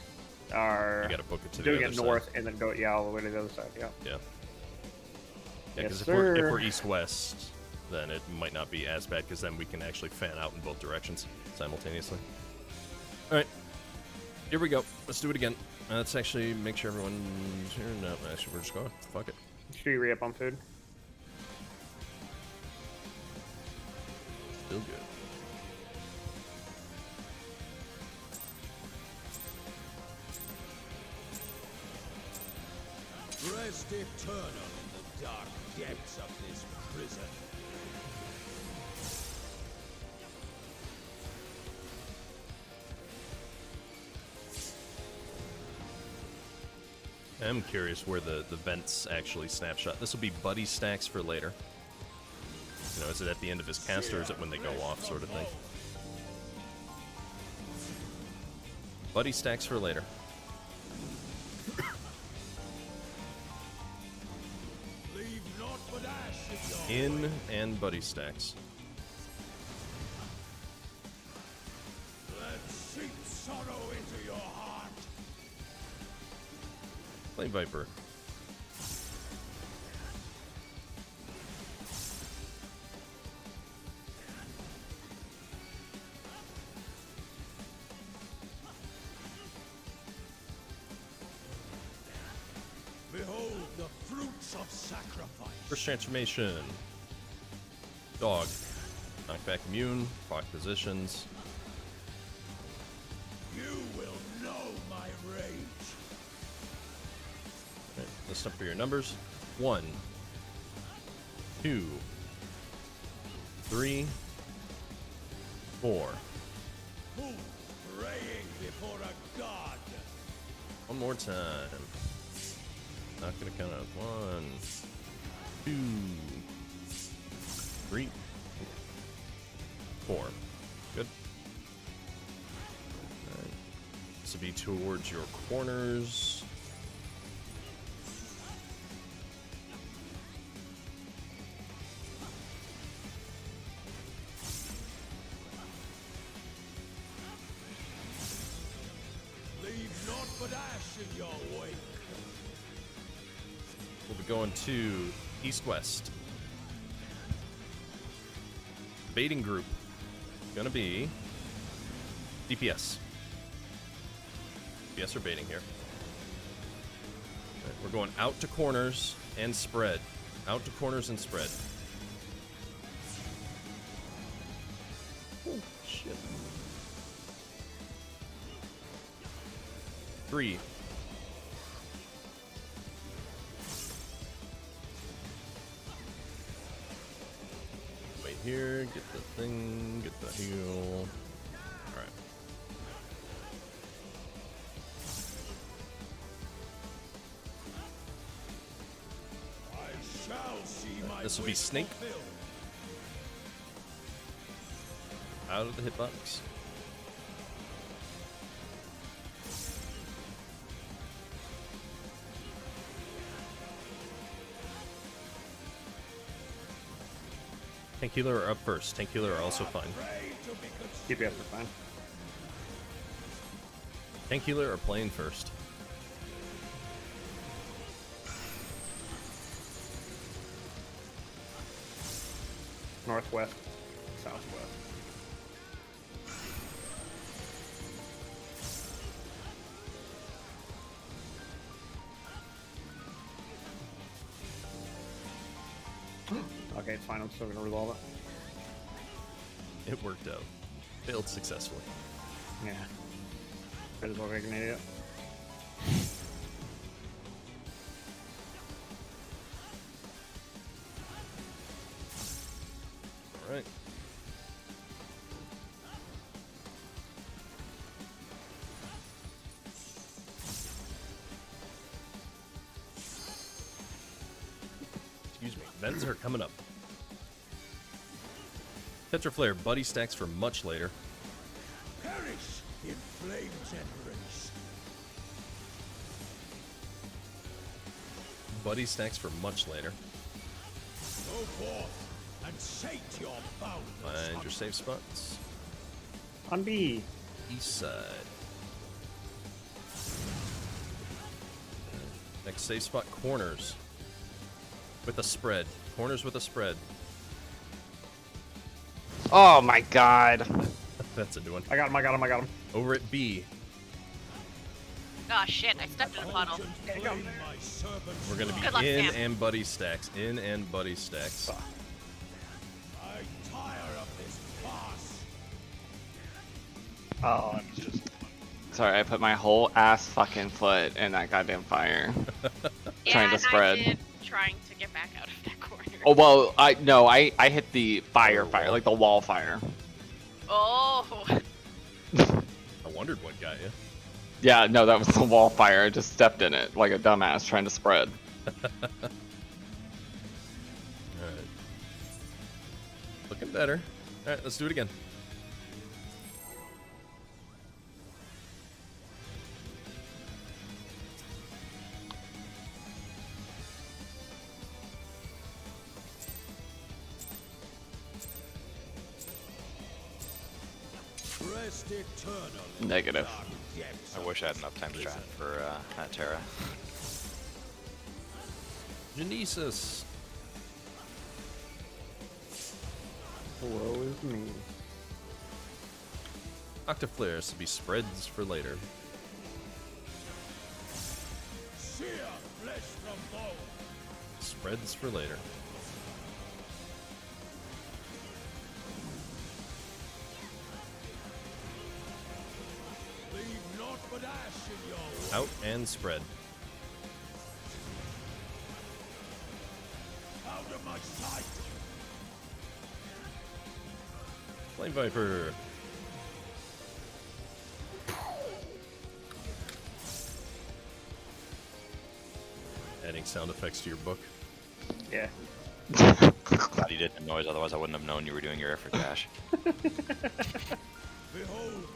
are You got to book it to the doing other it side. north and then go all the way to the other side. Yeah. Yeah. Yeah, Yes, because if sir. we're east-west, then it might not be as bad because then we can actually fan out in both directions simultaneously. All right, here we go. Let's do it again. Let's actually make sure everyone's here. No, actually, we're just going. Fuck it. Should we re-up on food? Still good. Rest eternal in the dark depths of this prison. I'm curious where the vents actually snapshot. This will be buddy stacks for later. You know, is it at the end of his cast or is it when they go off, sort of thing? Buddy stacks for later. Leave naught but ash in your In and buddy stacks. Let seep sorrow into your heart. Play Viper. Behold the fruits of sacrifice. First transformation. Dog. Knockback immune. Proc positions. You will know my rage. Right, list up for your numbers. 1, 2, 3, 4. Who praying before a god? One more time. Not gonna count out. 1, 2, 3, 4. Good. Alright. This will be towards your corners. Leave naught but ash in your wake. We'll be going to east-west. Baiting group. Gonna be DPS. DPS are baiting here. Alright, We're going out to corners and spread. Out to corners and spread. Oh, shit. 3. Wait here, get the thing, get the heal. Alright. This will be Snake. Out of the hitbox. Tank healer are up first. Tank healer are also fine. DPS are fine. Tank healer are playing first. Northwest, southwest. Okay, it's fine. I'm still gonna resolve it. It worked out. Failed successfully. Yeah. Might as well make an idiot. Alright. Excuse me. Vents are coming up. Tetra Flare, buddy stacks for much later. Perish in flames and race. Buddy stacks for much later. Go forth and sate your boundless Find your safe spots. On B. East side. Next safe spot, corners. With a spread. Corners with a spread. Oh my god. That's a new one. I got him, I got him, I got him. Over at B, Oh shit, I stepped in a puddle. my servant. we're going to Good be luck, in Sam. and buddy stacks. In and buddy stacks. I tire of this farce. Oh, it's just. Sorry, I put my whole ass fucking foot in that goddamn fire. Yeah, Trying to and spread. I did trying to get back out of that corner. Oh well, I hit the fire, like the wall fire. Oh. I wondered what got you. Yeah, no, that was the wall fire. I just stepped in it like a dumbass trying to spread. Alright. Looking better. Alright, let's do it again. Rest eternal in Negative. dark depths I of wish I had an uptime strat for that Terra. Genesis. Woe is me. Octaflares to be spreads for later. sear flesh from bone. Spreads for later. Leave naught but ash in your wake. Out and spread. Out of my sight. Flame Viper. Adding sound effects to your book. Yeah. Glad you did the noise, otherwise I wouldn't have known you were doing your effort dash. Behold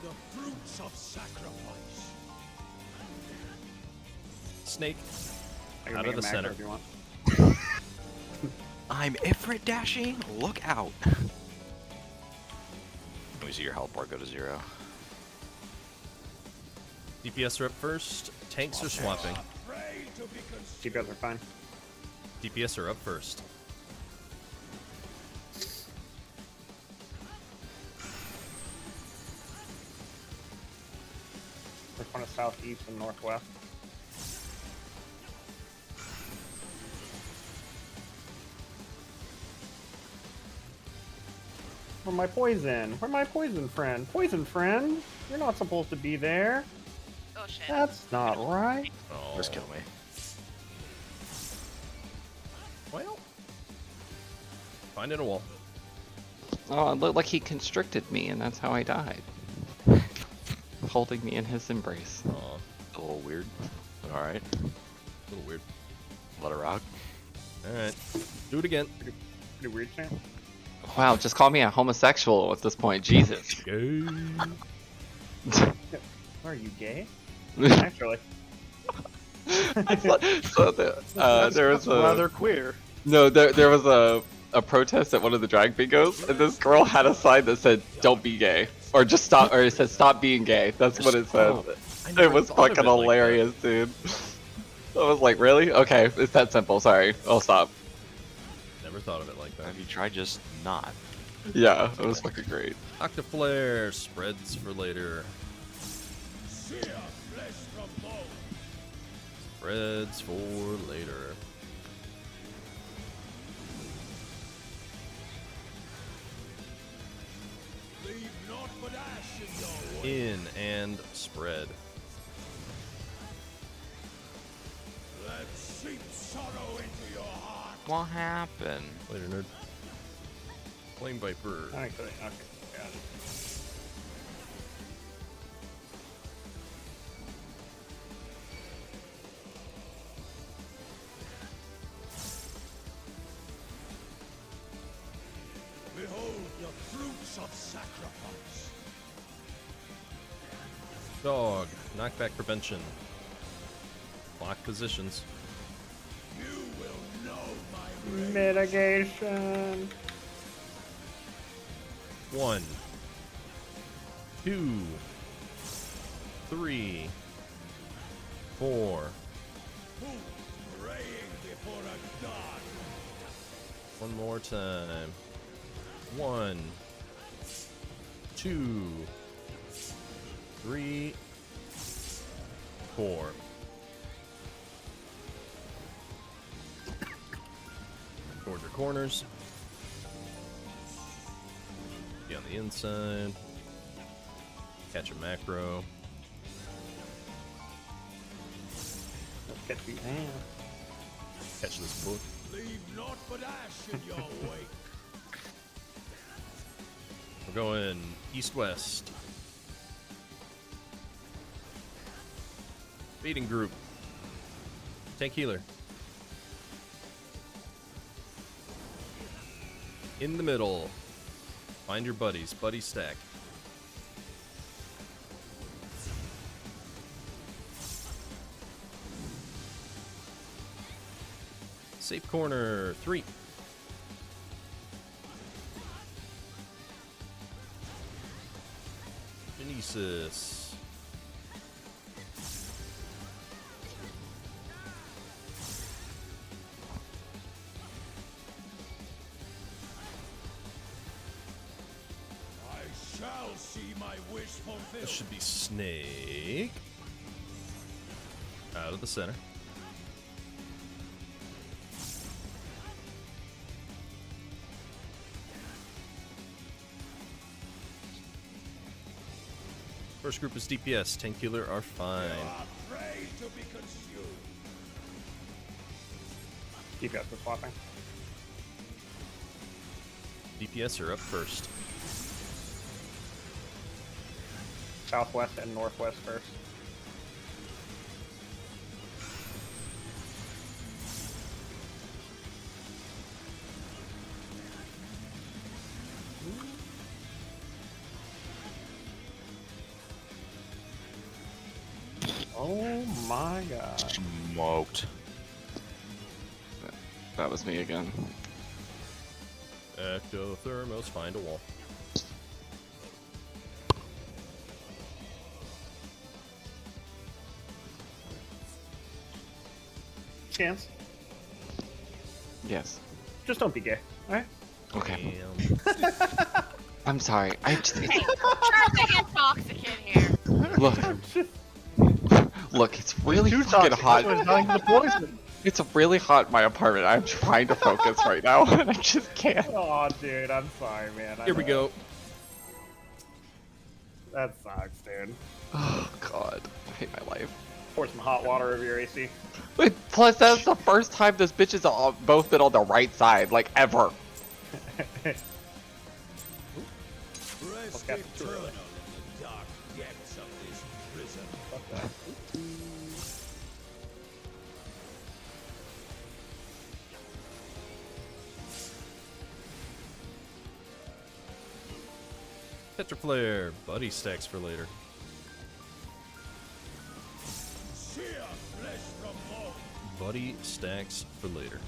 the fruits of sacrifice. Snake. I can Out make of the a macro center. if you want. I'm Ifrit dashing? Look out! Let me see your health bar go to 0. DPS are up first. Tanks are swapping. Pray to be consumed. DPS are fine. DPS are up first. First one is southeast and northwest. for my poison. Where's my poison friend? Poison friend? You're not supposed to be there. Oh shit. That's not right. Oh. Just kill me. Well, finding a wall. Oh, it looked like he constricted me, and that's how I died. Holding me in his embrace. Aw, A little weird. All right. a little weird. Let it rock. All right, do it again. Pretty weird, Sam. Wow, just call me a homosexual at this point. Jesus. Gay. Are you gay? Naturally. So there was a rather queer. no, there was a protest at one of the drag bingos, and this girl had a sign that said "Don't be gay," or just stop, or it said "Stop being gay." That's what it said. I It never was thought of fucking it like hilarious, dude. I was like, really? Okay, it's that simple. Sorry, I'll stop. that. Never thought of it like that. Have you tried just not? Yeah, it was fucking great. Octaflare spreads for later. Sear flesh from bone. Spreads for later. Leave naught but ash in your way. In and spread. Let seep sorrow into your heart. What happened? Later, nerd. Flame Viper. Actually, okay, got it. Behold the fruits of sacrifice. Dog. Knockback prevention. Lock positions. You will know my rage. Mitigation. 1, 2, 3, 4. Who praying before a god? One more time. 1, 2, 3, 4. Toward your corners. Be on the inside. Catch a macro. Let's get the man. Catch this book. Leave naught but ash in your wake. We're going east-west. Feeding group. Tank healer. In the middle. Find your buddies. Buddy stack. Safe corner. 3. Genesis. I shall see my wish fulfilled. This should be Snake. Out of the center. First group is DPS. Tank healer are fine. You are prey to be consumed. DPS for swapping. DPS are up first. Southwest and northwest first. Oh my god. Smoked. That was me again. Ectothermos, find a wall. Chance. Yes. Just don't be gay, alright? Okay. Damn. I'm sorry. I just Trying to get intoxicant here. look. Look, it's really Too fucking toxic. hot. That's why it's not even the poison. It's really hot in my apartment. I'm trying to focus right now, and I just can't. Oh, dude, I'm sorry, man. Here we go. That sucks, dude. Oh god, I hate my life. Pour some hot water over your AC. Wait, plus that's the first time those bitches have both been on the right side, like ever. Rest Okay, too eternal early. in the dark depths of this prison. Fuck that. Tetraflare, buddy stacks for later. Sear flesh from bone. Buddy stacks for later.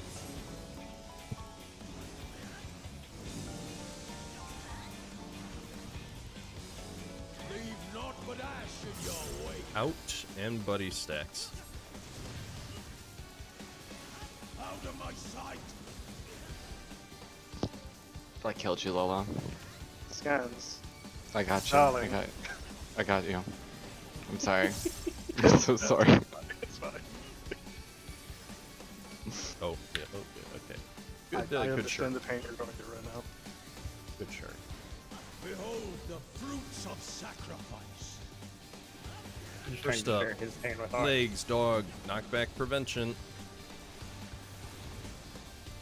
Leave naught but ash in your wake. Out and buddy stacks. Out of my sight. I killed you, Lola. Scans. I got you. Darling. I got you. I'm sorry. I'm so sorry. It's fine. Oh, yeah, okay. I Good, good understand shirt. the pain you're going through right now. Good shirt. Behold the fruits of sacrifice. I'm just trying First to up, share his pain with ours. legs, dog, knockback prevention.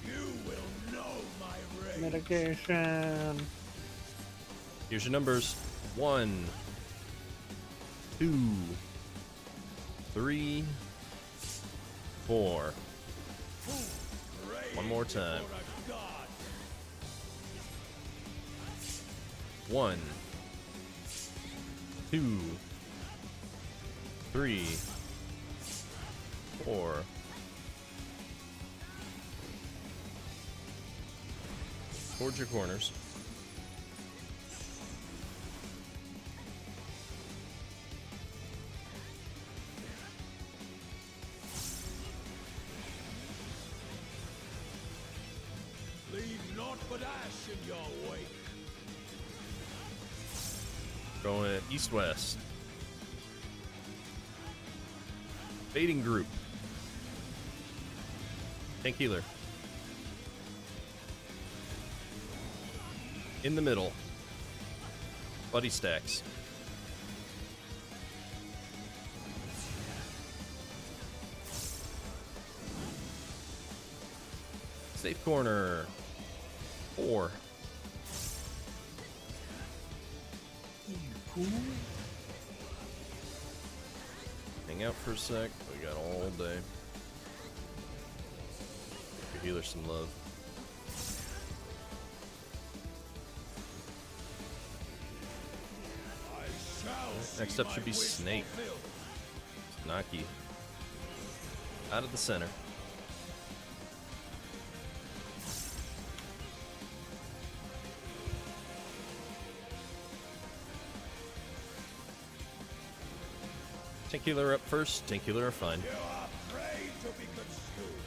You will know my rage. Mitigation. Here's your numbers. 1, 2, 3, 4. Rage One more time. for a god. 1, 2, 3, 4. Towards your corners. Leave naught but ash in your wake. Going east-west. Fading group. Tank healer. In the middle. Buddy stacks. Safe corner. 4. Hang out for a sec. We got all day. Give your healer some love. I shall Next see up should my be wish Snake. fulfilled. Naki. Out of the center. Tank healer up first. Tank healer are fine. You are prey to be consumed.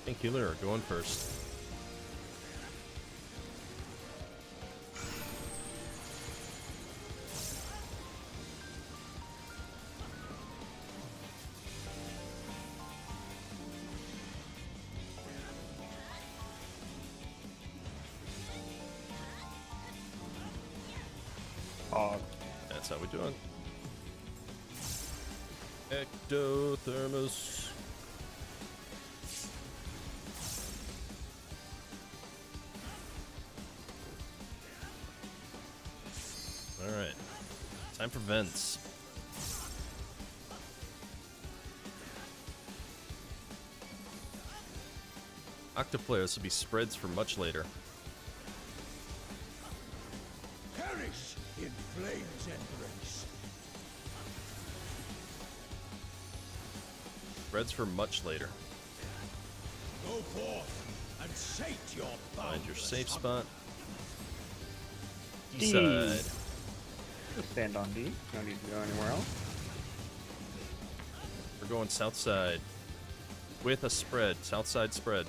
Tank healer are going first. Oh, That's how we do it. Ectothermos. Alright. Time for vents. Octoplayer, this will be spreads for much later. Perish in flame's embrace. Spreads for much later. Go forth and sate your Find your boundless safe hunger. spot. D. East side. Just stand on D. No need to go anywhere else. We're going south side. With a spread. South side spread.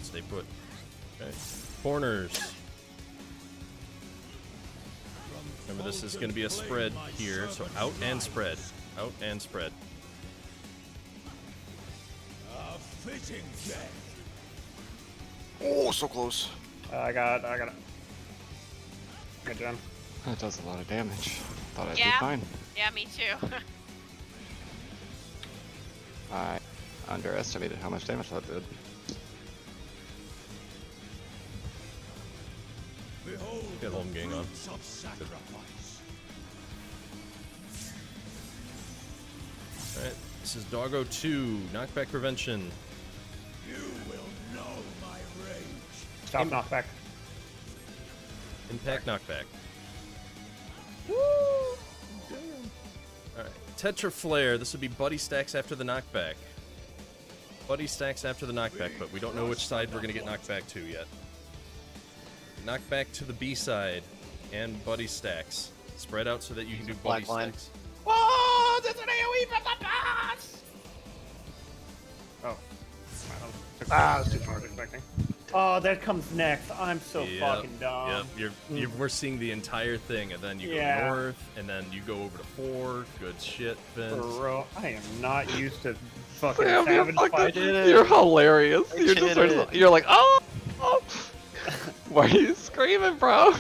Stay put. Okay. Corners. Remember, this is going to be a spread here, so out and spread. Out and spread. A fitting death. Oh, so close. I got it. Good job. That does a lot of damage. Thought I'd be Yeah. fine. Yeah, me too. I underestimated how much damage that did. Behold Get home the gang on. fruits of sacrifice. Alright, this is Doggo 2, knockback prevention. You will know my rage. Stop knockback. Impact knockback. Alright, Tetra Flare, this would be Buddy Stacks after the knockback. Buddy Stacks after the knockback, but we don't know which side we're gonna get knocked back to yet. Knockback to the B side, and Buddy Stacks. Spread out so that you can do Buddy Black line. Stacks. Oh, there's an AoE from the boss! Oh. Ah, that's too far. Expecting. Oh, that comes next. I'm so fucking dumb. Yep, we're seeing the entire thing, and then you go Yeah. north, and then you go over to 4. Good shit, Vince. Bro, I am not used to fucking Sam, savage fight. you're hilarious. You're did just it. you're like, oh! Why are you screaming, bro?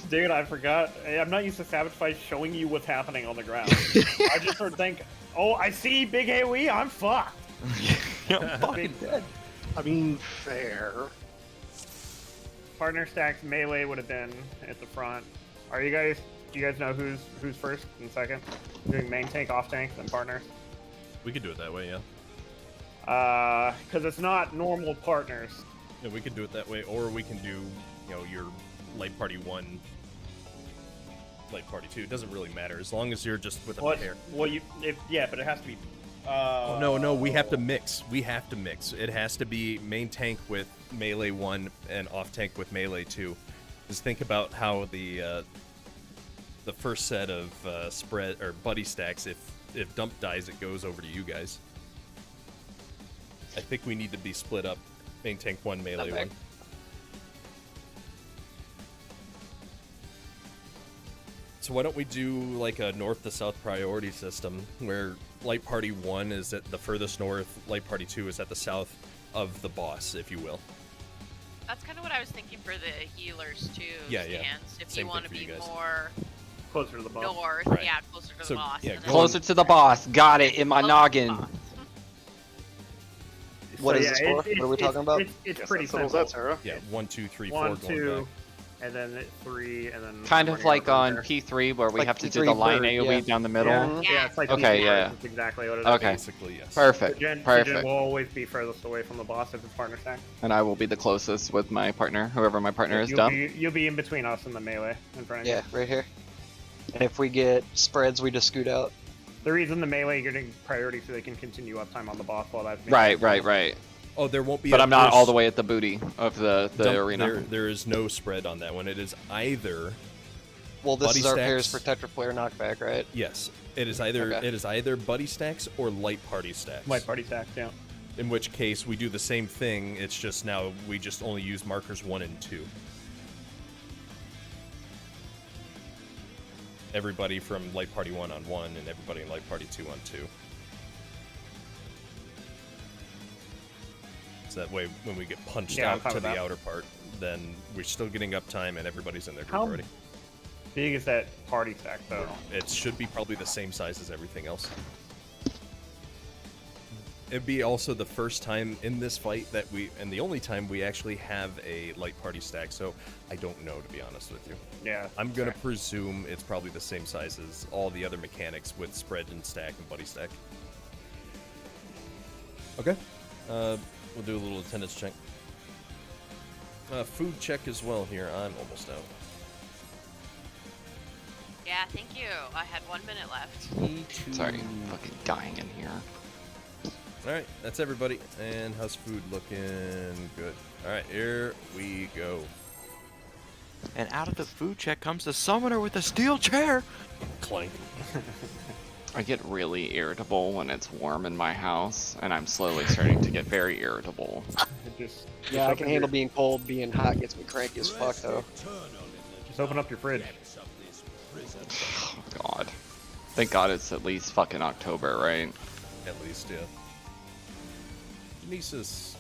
Dude, I forgot. I'm not used to savage fights showing you what's happening on the ground. I just sort of think, oh, I see big AoE, I'm fucked. I'm fucking Big- I mean, fair. Partner stacks melee would have been at the front. Do you guys know who's first and second? Doing main tank, off tank, then partners? We could do it that way, yeah. Because it's not normal partners. Yeah, we could do it that way, or we can do, your light party 1, light party 2. It doesn't really matter as long as you're just with a pair. Well, yeah, but it has to be. Oh, no, we have to mix. We have to mix. It has to be main tank with melee 1 and off tank with melee 2. Just think about how the first set of spread or buddy stacks. If Dump dies, it goes over to you guys. I think we need to be split up. Main tank 1, melee 1. So why don't we do like a north to south priority system where light party 1 is at the furthest north, light party 2 is at the south of the boss, if you will. That's kind of what I was thinking for the healers too. Yeah, yeah. Stands. If Same you want to thing for be you guys. more Closer to the boss. north, Right. yeah, closer to So, the boss. yeah, and then Closer to the boss. Got it in my closer to the noggin. boss. What So, is yeah, this for? What are we talking about? It's Guess pretty that settles simple. that, Sarah. Yeah, 1, 2, 3, 4 1, going 2, back. and then 3, and then. Kind of 20 like over on there. P3 where we Like have to do P3 the line bird, AoE yeah. down the middle. Yeah, Yeah. it's like Okay, these yeah. birds, That's exactly what it is. Okay. Basically, yes. Perfect. Gen Perfect. will always be furthest away from the boss if it's partner stack. And I will be the closest with my partner, whoever my partner is. Dump. You'll be in between us and the melee in front of you. Yeah, right here. And if we get spreads, we just scoot out. The reason the melee you're getting priority so they can continue uptime on the boss while that's Right. Oh, there won't be. But I'm not all the way way at the booty of the arena. There is no spread on that one. It is either Well, this Buddy is our pairs for stacks. Tetra Flare knockback, right? yes. It is either Okay. buddy stacks or light party stacks. Light party stacks, yeah. In which case we do the same thing. It's just now we just only use markers 1 and 2. Everybody from light party 1 on 1 and everybody in light party 2 on 2. So that way when we get punched Yeah, I'm out fine to with the that. outer part, then we're still getting uptime and everybody's in their group How already. big is that party stack though? It should be probably the same size as everything else. It'd be also the first time in this fight that and the only time we actually have a light party stack, so I don't know, to be honest with you. Yeah. I'm gonna presume it's probably the same size as all the other mechanics with spread and stack and buddy stack. Okay. We'll do a little attendance check. Food check as well here. I'm almost out. Yeah, thank you. I had 1 minute left. Sorry, I'm fucking dying in here. Alright, that's everybody. And how's food looking? Good. Alright, here we go. And out of the food check comes the summoner with a steel chair. Clank. I get really irritable when it's warm in my house, and I'm slowly starting to get very irritable. Just Yeah, I open can handle your- being cold. Being hot gets me cranky as fuck, though. Just open up your fridge. Oh, God. Thank God it's at least fucking October, right? At least, yeah. Genesis.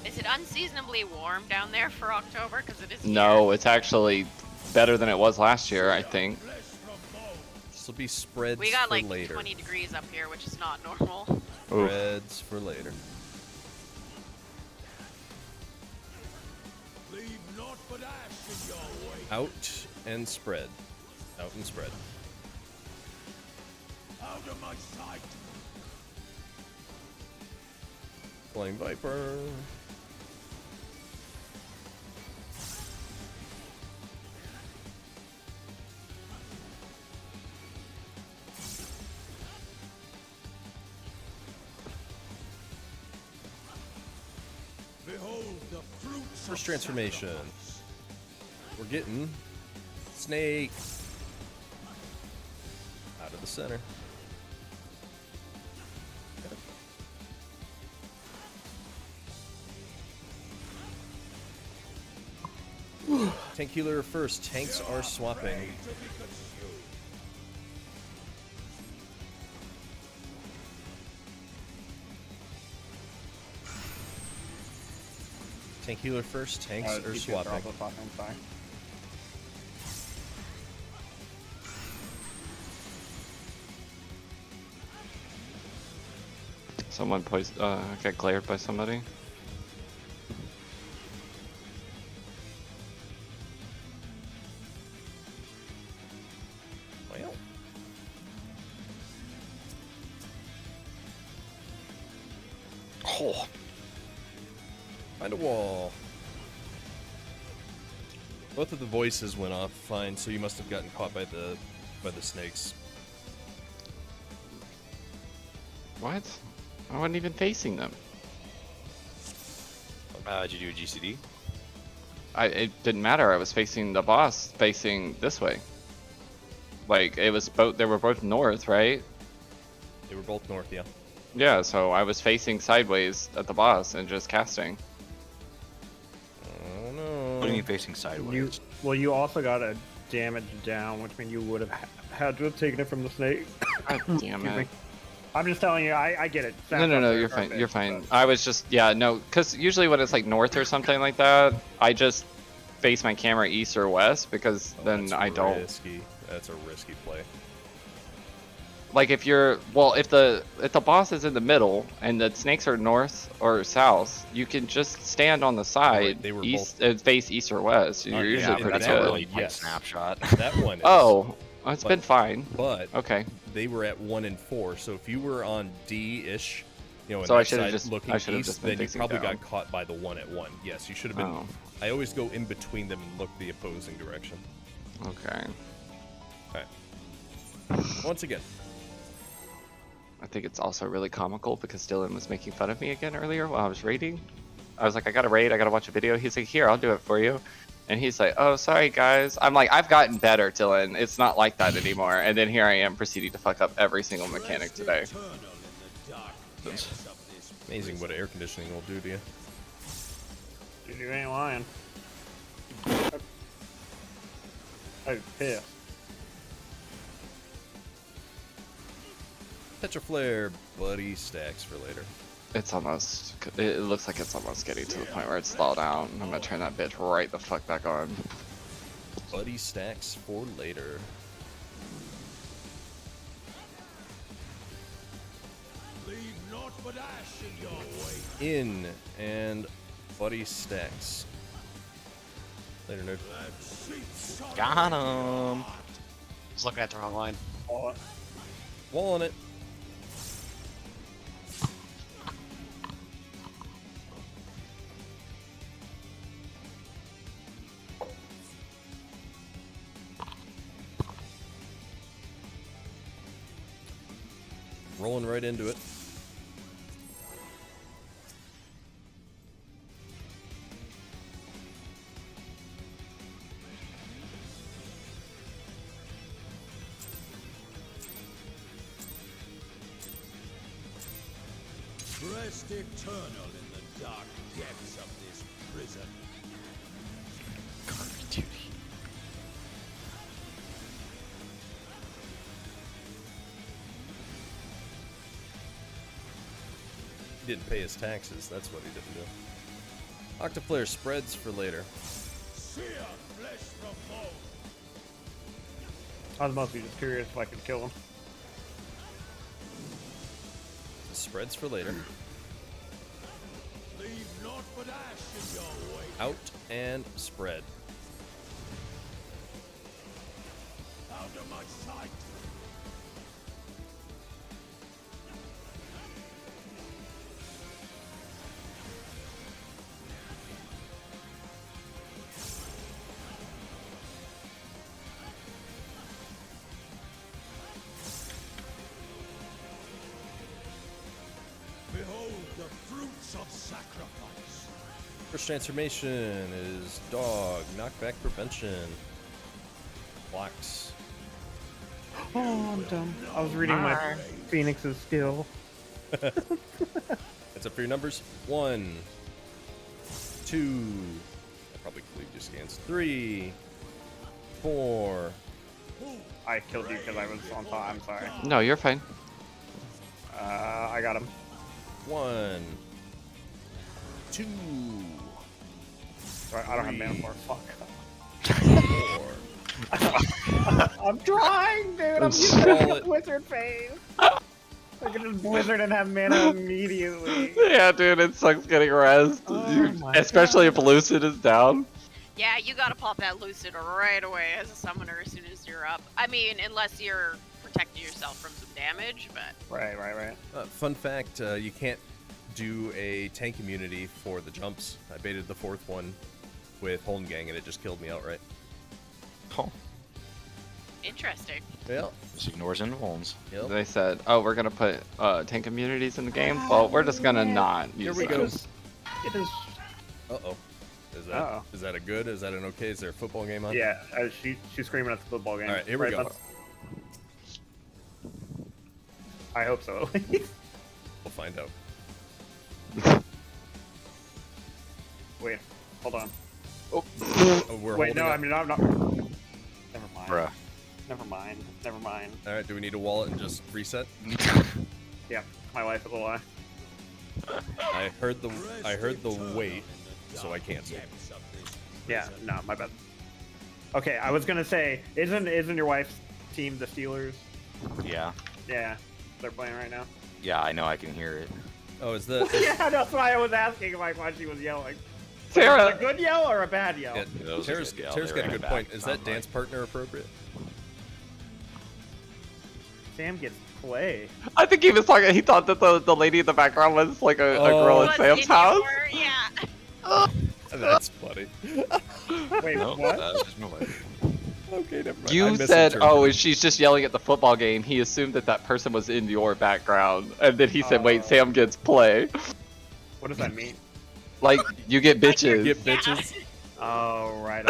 Is it unseasonably warm down there for October? Because it is. No, it's actually better than it was last year, I think. This will be spreads We got for like later. 20 degrees up here, which is not normal. Oof. Spreads for later. Leave naught but ash in your way. Out and spread. Out and spread. Out of my sight. Flame Viper. Behold the fruits First of transformation. We're getting Snake out of the center. Tank healer first. Tanks are swapping. Tank healer first. Tanks are swapping. Someone got glared by somebody. Well. Oh, Find a wall. Both of the voices went off fine, so you must have gotten caught by the snakes. What? I wasn't even facing them. Did you do a GCD? It didn't matter. I was facing the boss, facing this way. Like it was both. They were both north, right? They were both north, yeah. Yeah. So I was facing sideways at the boss and just casting. Oh no. What do you mean facing sideways? You also got a damage down, which means you would have had to have taken it from the snake. God damn Excuse me. it. I'm just telling you, I get it. No, Sounds no, no, like you're a fine. bitch, You're fine. but- I was just, yeah, no, because usually when it's like north or something like that, I just face my camera east or west because then That's I don't. risky. That's a risky play. Like if you're, well, if the boss is in the middle and the snakes are north or south, you can just stand on the side, they were east, both- and face east or west. You're Yeah, usually but pretty that's that a good. really one, tight yes. snapshot. That one is. Oh, it's But- been fine. But Okay. they were at 1 and 4, so if you were on D-ish, you know, So I that should've side just- looking I should've east, just been then you facing probably down. got caught by the 1 at 1. Yes, you should have been. Oh. I always go in between them and look the opposing direction. Okay. Once again, I think it's also really comical because Dylan was making fun of me again earlier while I was raiding. I was like, I gotta raid, I gotta watch a video. He's like, here, I'll do it for you. And he's like, oh, sorry, guys. I'm like, I've gotten better, Dylan. It's not like that anymore. And then here I am proceeding to fuck up every single mechanic today. Eternal in the dark depths of this amazing what air conditioning will do to you. Dude, you ain't lying. I'm pissed. Petroflare, buddy, stacks for later. It's almost, it looks like it's almost getting to the point where it's stalled out. I'm gonna turn that bitch right the fuck back on. Buddy stacks for later. leave naught but ash in your way. In and buddy stacks. Later, nerd. That sheep shall Got him. I was looking at the wrong line. Oh, Wall on it. Rolling right into it. Rest eternal in the dark depths of this prison. Guard duty. He didn't pay his taxes. That's what he didn't do. Octaflare spreads for later. Sear flesh from bone. I was mostly just curious if I could kill him. Spreads for later. Leave naught but ash in your wake. Out and spread. Out of my sight. Behold the fruits of sacrifice. First transformation is dog. Knockback prevention. Blocks. Oh, I'm dumb. I was reading my Phoenix's skill. That's up for your numbers. 1, 2. I probably cleaved your scans. 3, 4. I killed you because I was on top. I'm sorry. No, you're fine. I got him. 1, 2, Sorry, I don't have mana for it. Fuck. 4. I'm trying, dude. I'm using a blizzard phase. I can just blizzard and have mana immediately. Yeah, dude, it sucks getting rest. Oh my Especially if Lucid is down. Yeah, you gotta pop that Lucid right away as a summoner as soon as you're up. I mean, unless you're protecting yourself from some damage, but... Right. Fun fact, you can't do a tank immunity for the jumps. I baited the 4th one with Holmgang and it just killed me outright. Oh, Interesting. Yep. just ignores invulns. Yep. They said, oh, we're gonna put tank immunities in the game. Well, we're just gonna not use we go. those. It is. Uh-oh. Is that Uh-oh. is that a good? Is that an okay? Is there a football game on? Yeah, she's screaming at the football game. All right, here we go. Let's- I hope so. We'll find out. Wait, hold on. Oh, we're Wait, holding no, up. I mean, I'm not. Never mind. Bruh. Never mind. All right, do we need a wallet and just reset? Yeah, my life is a lie. I heard the wait, so I canceled. Depths of this Yeah, no, my bad. Okay, I was gonna say, isn't your wife's team the Steelers? Yeah. Yeah, they're playing right now. Yeah, I know, I can hear it. Oh, is that? Yeah, that's why I was asking like why she was yelling. Sarah, A good yell or a bad yell? Yeah, that was a Tara's good yell. Tara's They got a ran good back. point. Is that Sounds like- dance partner appropriate? Sam gets play. I think he was talking. He thought that the lady in the background was like a girl Was at Sam's in house. your- Yeah. That's funny. Wait, No, what? that's just my wife. Okay, never mind. I You said, misinterpreted. "Oh, and she's just yelling at the football game." He assumed that person was in your background, and then he said, "Wait, Sam gets play." What does that mean? Like you get bitches. Get bitches. Oh, right.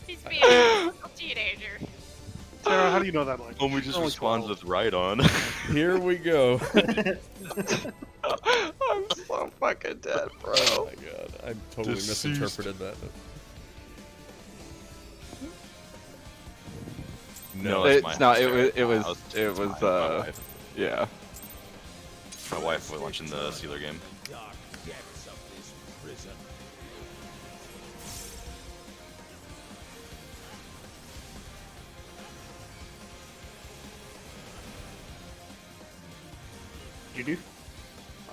He's being a teenager. Sarah, how do you know that? Like, Homie just only responds 12. with right on. Here we go. I'm so fucking dead, bro. Oh my god, I totally Deceased. misinterpreted that. No, It's that's not. my It was. house. It was. My wife. Yeah. My wife was watching the Steeler game. dark depths of this prison. You do?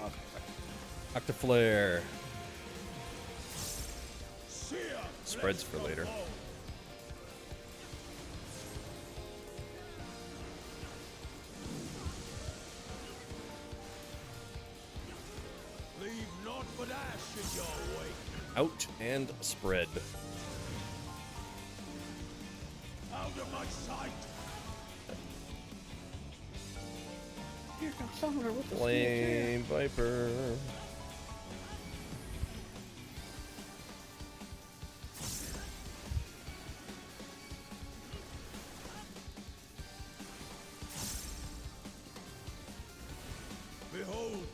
Oh, okay. Octaflare. Sear Spreads for later. leave naught but ash in your wake. Out and spread. Out of my sight. Here comes Summoner with the Flame Viper.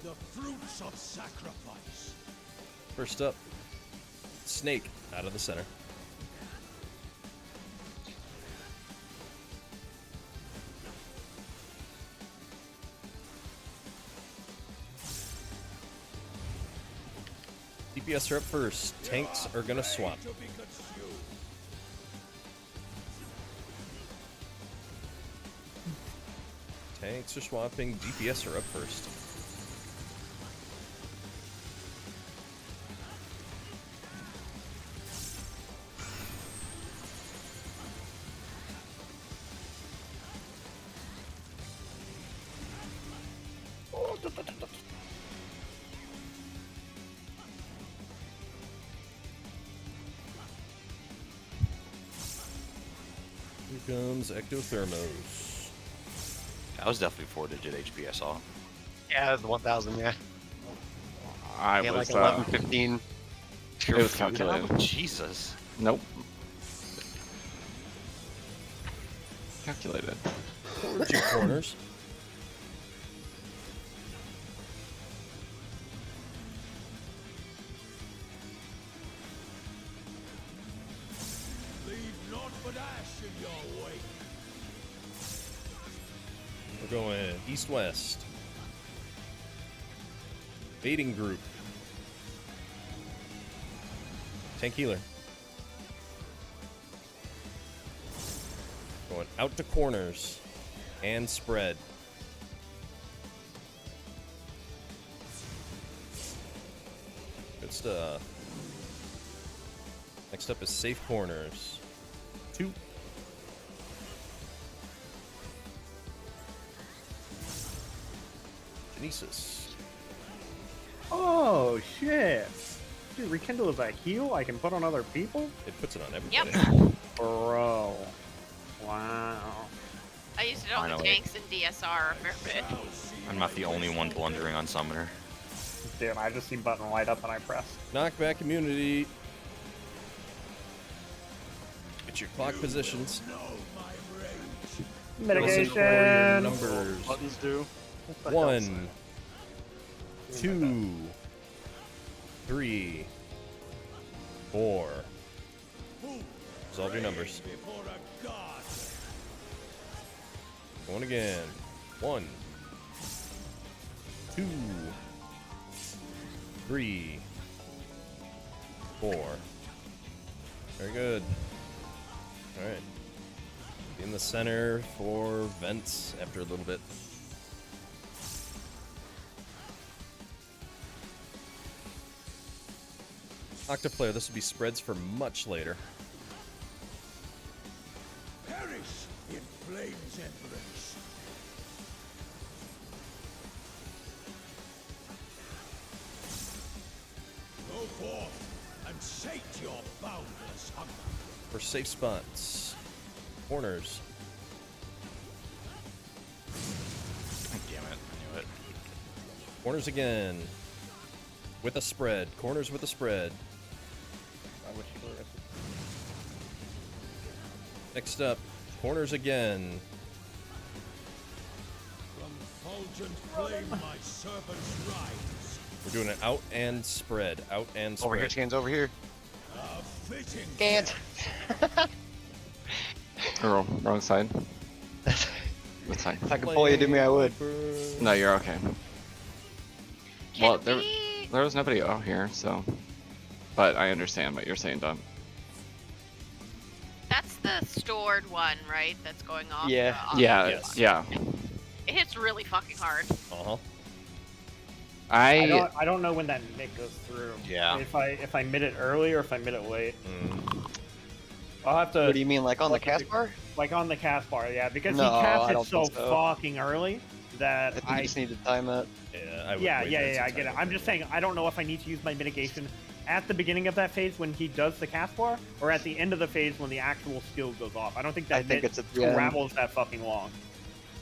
The fruits of sacrifice. First up, Snake out of the center. DPS are up first. Tanks are gonna swap. To be consumed. Tanks are swapping. DPS are up first. Here comes Ectothermos. That was definitely 4-digit HP I saw. Yeah, that's 1,000. Yeah. I Yeah, was like 11, 15. it was calculated. Jesus. Nope. Calculated. Two corners. Leave naught but ash in your wake. We're going east-west. Baiting group. Tank healer. Going out to corners and spread. Good stuff. Next up is safe corners. 2. Genesis. Oh shit! Dude, rekindle is a heal I can put on other people? It puts it on Yep. everybody. Bro. Wow. I used it on the Finally. tanks and DSR a fair bit. I'm not the only one blundering on Summoner. Dude, I just see button light up and I press. Knockback immunity. Get your clock positions. Listen for your Mitigation! numbers. Buttons do. 1, 2, 3, 4. Resolve your numbers. Before a god. Going again. 1, 2, 3, 4. Very good. Alright. In the center for vents after a little bit. Octoplayer, this will be spreads for much later. Perish in flame's embrace. Go forth and sate your boundless hunger. For safe spots. Corners. Damn it, I knew it. Corners again. With a spread. Corners with a spread. I wish you were. Next up, corners again. From fulgent flame my servants rise. We're doing an out and spread. Out and spread. Over here, Chance, over here. A fitting Can't. Wrong side. What side? If I could pull you to me, I would. No, you're okay. Can Well, we... there was nobody out here, so. But I understand what you're saying, Dom. That's the stored one, right? That's going off. Yeah. Yeah, Yes. yeah. It hits really fucking hard. Uh-huh. I don't know when that mid goes through. Yeah. If I mid it early or if I mid it late. Mm. I'll have to What do you mean, like on the cast bar? like on the cast bar, yeah, because No, he I cast it don't so think so. fucking early that I think you just need to time it. Yeah, I would yeah, wait yeah, that yeah, I some get it. time I'm just saying I don't know if I need to use my mitigation at the beginning of that phase when he does the cast bar, or at the end of the phase when the actual skill goes off. I don't think that I think mid it's at the end. travels that fucking long.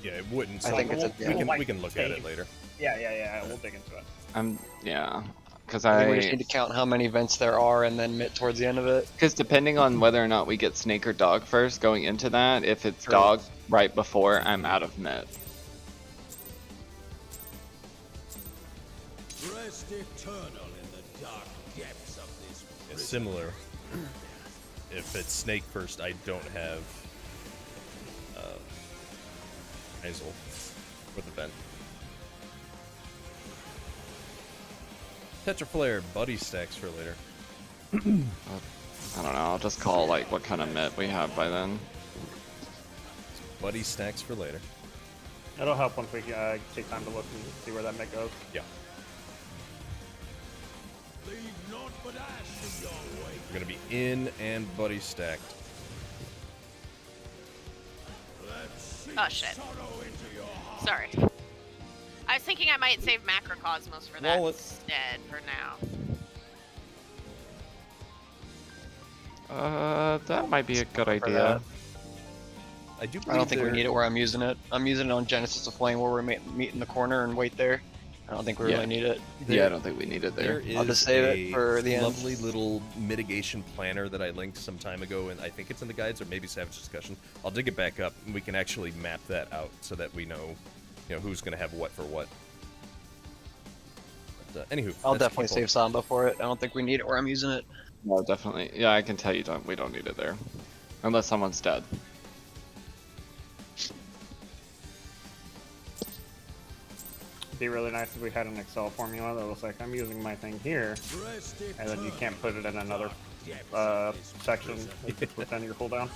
Yeah, it wouldn't. I So think it's at the we end. can we can look at it Safe. later. Yeah, we'll dig into it. Yeah. Because I think we just need to count how many vents there are and then mitt towards the end of it. Because depending on whether or not we get snake or dog first going into that, if it's True. dog right before, I'm out of mid. Rest eternal in the dark depths of this It's prison. similar. If it's snake first, I don't have Hazel for the vent. Tetraflare buddy stacks for later. I don't know. I'll just call like what kind of mitt we have by then. Buddy stacks for later. It'll help once we take time to look and see where that mitt goes. Yeah. Leave naught but ash in your wake. We're gonna be in and buddy stacked. Oh shit. Sorry. I was thinking I might save Macrocosmos for that Wallet. instead for now. That might be a good For idea. that. I do. I don't think we need it where I'm using it. I'm using it on Genesis of Flame where we meet in the corner and wait there. I don't think we Yeah. really need it. Yeah, I don't think we need it There there. is I'll just save it for the end. lovely little mitigation planner that I linked some time ago, and I think it's in the guides or maybe Savage Discussion. I'll dig it back up, and we can actually map that out so that we know, who's going to have what for what. But, anywho, I'll let's definitely keep on. save Samba for it. I don't think we need it where I'm using it. No, definitely. Yeah, I can tell you we don't need it there, unless someone's dead. It'd be really nice if we had an Excel formula that was like, I'm using my thing here, Rest and then you can't put it in another depths of this section prison. if it's within your cooldown.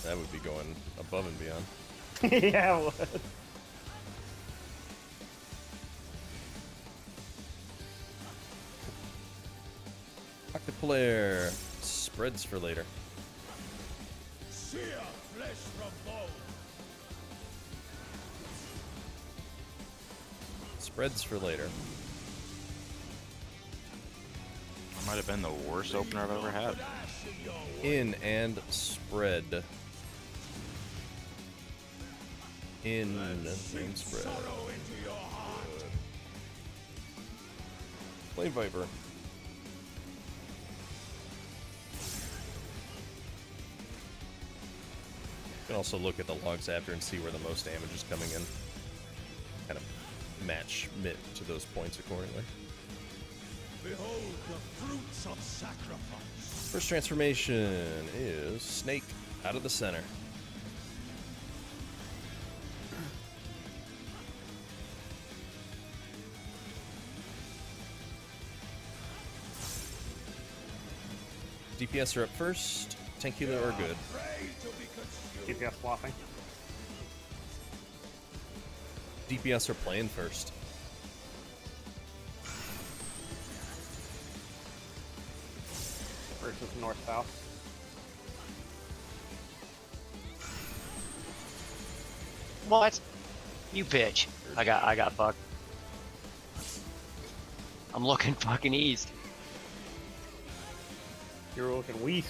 That would be going above and beyond. Yeah, it would. Octoplayer spreads for later. Sear flesh from bone. Spreads for later. That might have been the worst opener I've ever had. In and spread. In and spread. Flame Viper. You can also look at the logs after and see where the most damage is coming in. Kind of match mitt to those points accordingly. Behold the fruits of sacrifice. First transformation is Snake out of the center. DPS are up first. Tank healer are good. DPS flopping. DPS are playing first. Versus north-south. What? You bitch. I got fucked. I'm looking fucking east. You're looking west.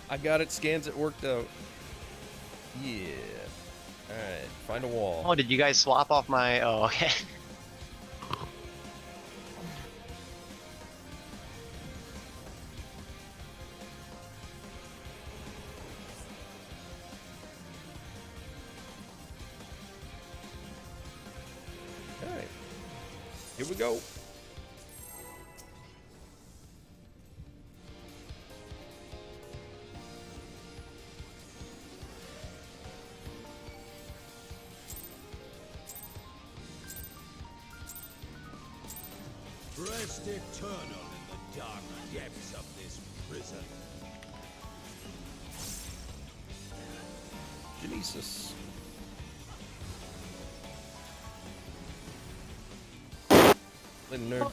I got it. Scans it. Worked out. Yeah. Alright. Find a wall. Oh, did you guys swap off my... Oh, okay. Alright. Here we go. Rest eternal in the dark depths of this prison. Genesis. Little nerd.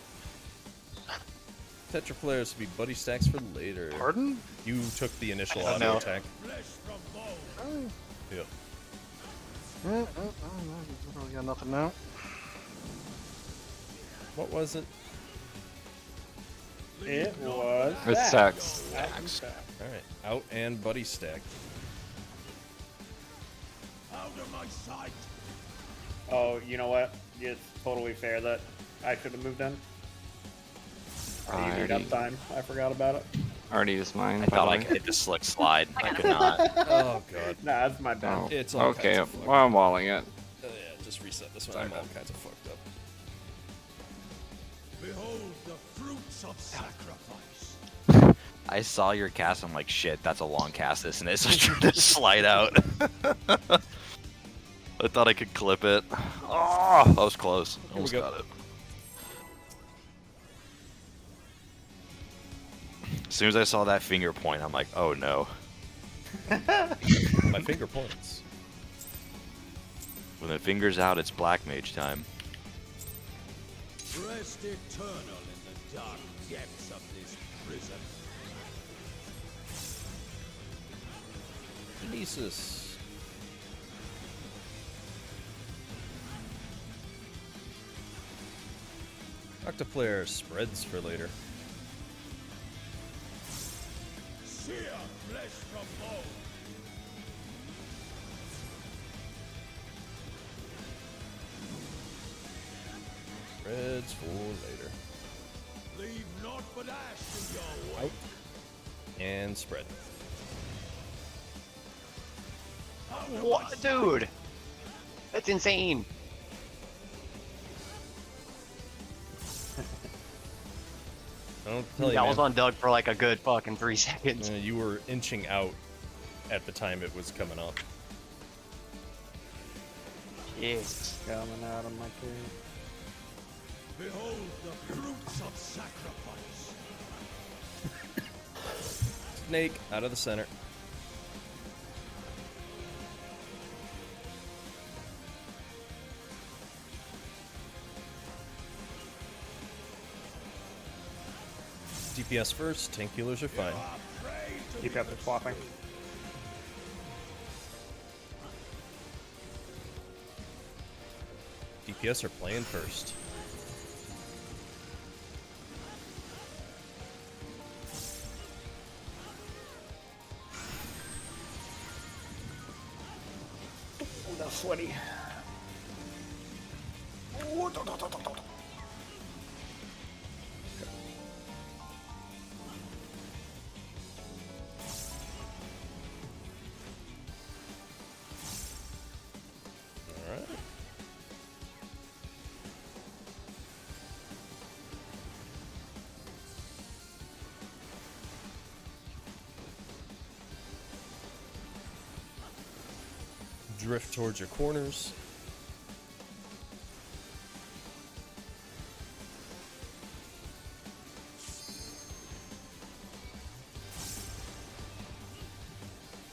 Tetraflares to be buddy stacks for later. Pardon? You took the initial I don't auto know. attack. Flesh from bone. Yep. Really got nothing now. What was it? It was. It that. sucks. That was that. Alright. Out and buddy stack. Out of my sight. Oh, you know what? It's totally fair that I should have moved in. You need Alrighty. uptime. I forgot about it. Already used mine. I by thought the I way. could hit the slick slide. I could not. Oh god. Nah, that's my bad. Oh, It's all okay. kinds of Well, I'm walling it. Yeah, just reset this one. Sorry, I'm all man. kinds of fucked up. Behold the fruits of sacrifice. I saw your cast. I'm like, shit, that's a long cast, isn't it? So I tried to slide out. I thought I could clip it. Oh, that was close. Almost go. got it. As soon as I saw that finger point, I'm like, oh no. My finger points. When the finger's out, it's black mage time. Rest eternal in the dark depths of this prison. Kinesis. Octoflare spreads for later. Sear flesh from bone. Spreads for later. Leave naught but ash in your wake. And spread. What, dude? That's insane. I don't tell you, That man. was on Doug for like a good fucking 3 seconds. You were inching out at the time it was coming up. Yes. Coming out of my cave. Behold the fruits of sacrifice. Snake out of the center. DPS first, tank healers are fine. Keep up the swapping. DPS are playing first. Oh, that's sweaty. Alright. Drift towards your corners.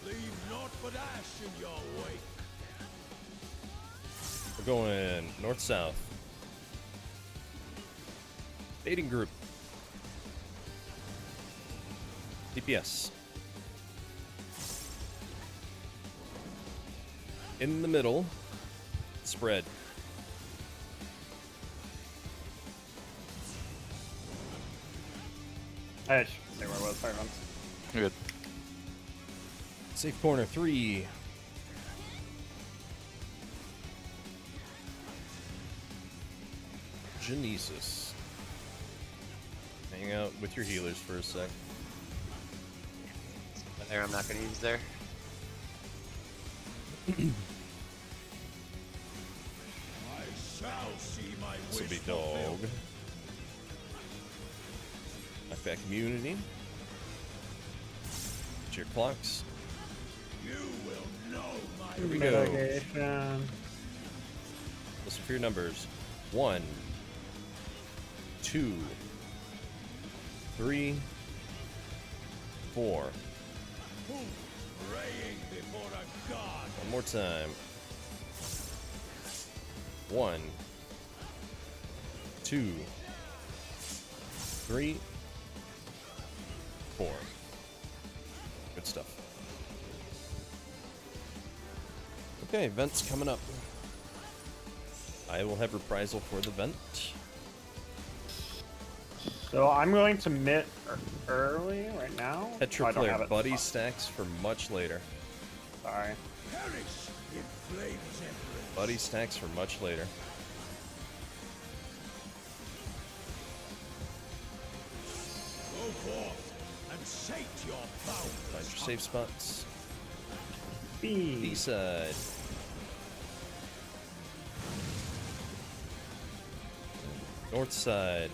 Leave naught but ash in your wake. We're going north-south. Baiting group. DPS. In the middle. Spread. I just say where it was. Sorry, man. You're good. Safe corner 3. Genesis. Hang out with your healers for a sec. There, I'm not gonna use there. I shall see my This will wish be fulfilled. dog. Knockback immunity. Get your clocks. You will know my Here we go. Mitigation. Listen for your numbers. 1, 2, 3, 4. praying before a god. One more time. 1, 2, 3, 4. Good stuff. Okay, events coming up. I will have reprisal for the vent. So I'm going to mitt early right now. Oh, I don't have Petroflare it. buddy stacks for much later. Sorry. Perish in flames embrace. Buddy stacks for much later. Go forth and sate your boundless Find your safe spots. B. B-side. North side.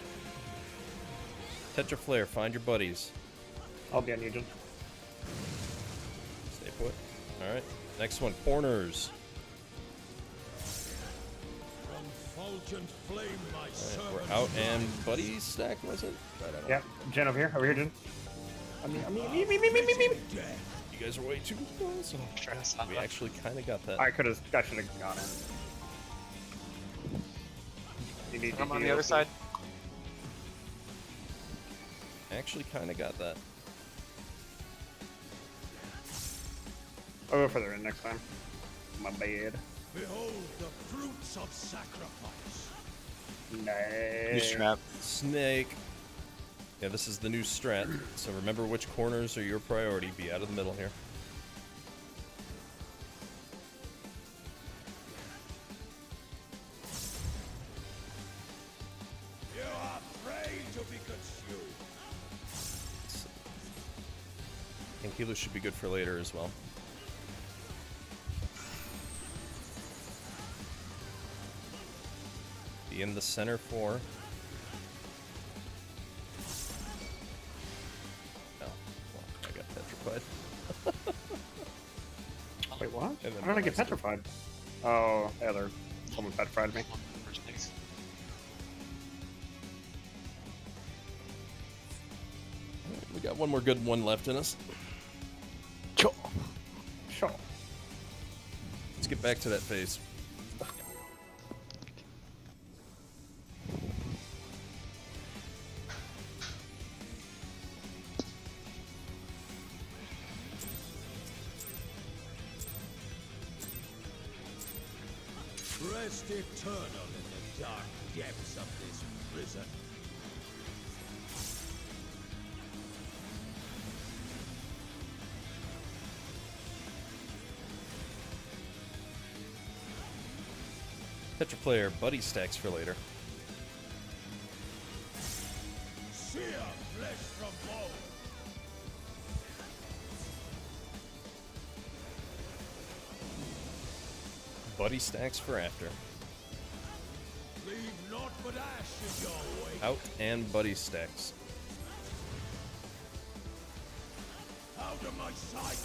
Tetra Flare, find your buddies. I'll be on you, Jin. Stay put. Alright. Next one, corners. Fulgent flame, my Alright, servant. we're out and buddy stack, was it? Right, I don't Yeah, Jen over here, Jen. Me. You guys are way too close. Oh, we actually kind of got that. I should have gone in. You need to I'm on the heal, other side. Actually kind of got that. I'll go further in next time. My bad. Behold the fruits of sacrifice. Nice. New strat. Snake. Yeah, this is the new strat. So remember which corners are your priority. Be out of the middle here. You are prey to be consumed. And Kilo should be good for later as well. Be in the center 4. Oh, well, I got petrified. Wait, what? And then How did I get blasted. petrified? Oh, yeah, someone petrified me. We got one more good one left in us. Sure. Let's get back to that phase. Rest eternal in the dark depths of this prison. Tetra player, buddy stacks for later. Sear flesh from bone. Buddy stacks for after. Leave naught but ash in your wake. Out and buddy stacks. Out of my sight.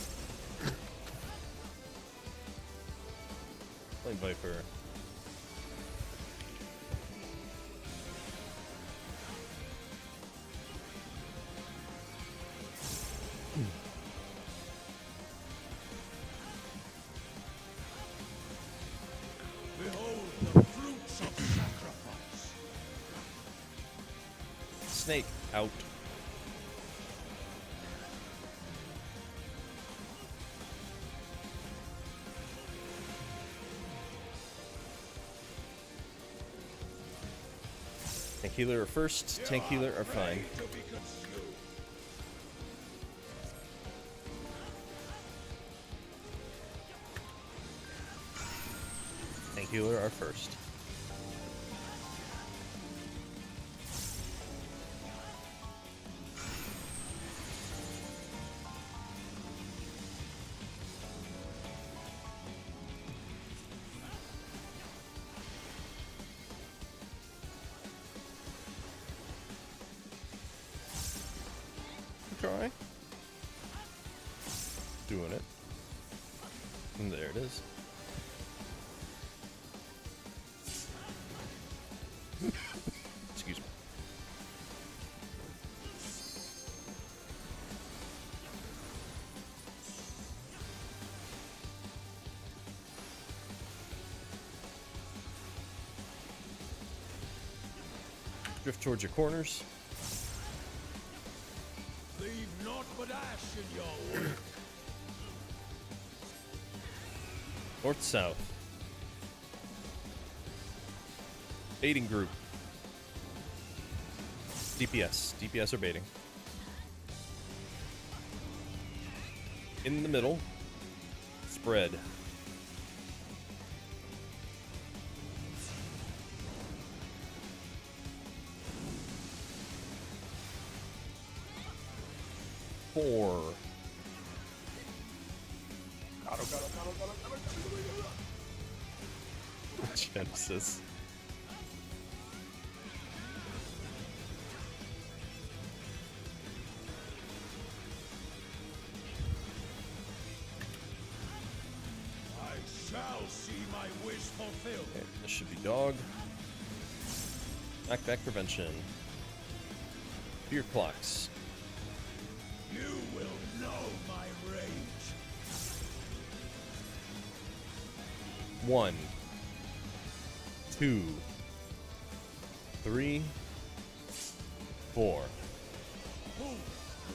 Flame Viper. Behold the fruits of sacrifice. Snake out. Tank healer are first, tank healer are fine. To be consumed. Tank healer are first. Try. Doing it. And there it is. Excuse me. Drift towards your corners. Leave naught but ash in your wake. North south. Baiting group. DPS. DPS are baiting. In the middle. Spread. Four. Genesis. my wish fulfilled. Okay, this should be dog. Knockback prevention. Fear clocks. You will know my rage. 1, 2, 3, 4. Who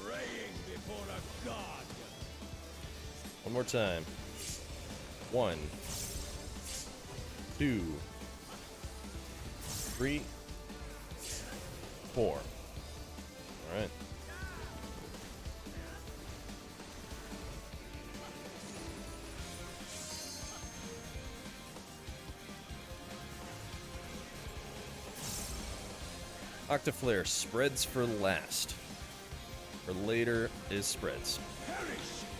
praying before a god? One more time. 1, 2, 3, 4. All right. Octaflare spreads for last. For later is spreads. Perish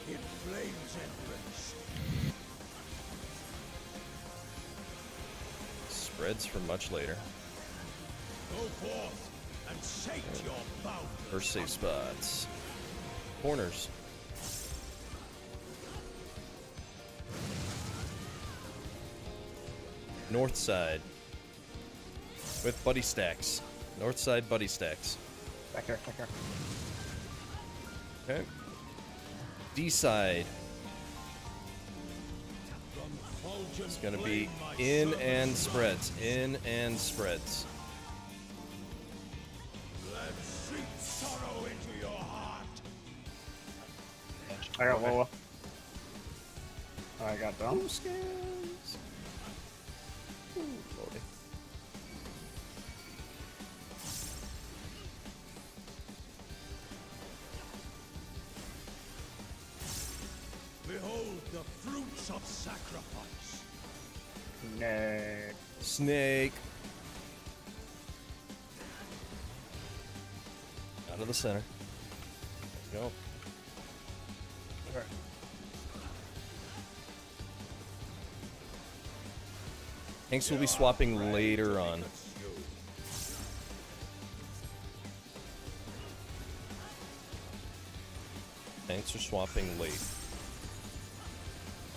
in flames embrace. Spreads for much later. Go forth and shake your bound. First safe spots. Corners. North side. With buddy stacks. North side buddy stacks. Back here, back here. Okay. D side. It's gonna be in and spreads. In and spreads. Let sweet sorrow into your heart. I got Lola. I got them. Scans. Ooh, lordy. Behold the fruits of sacrifice. Nay. Snake. Out of the center. There you go. Okay. Hanks will be swapping later on. Hanks are swapping late.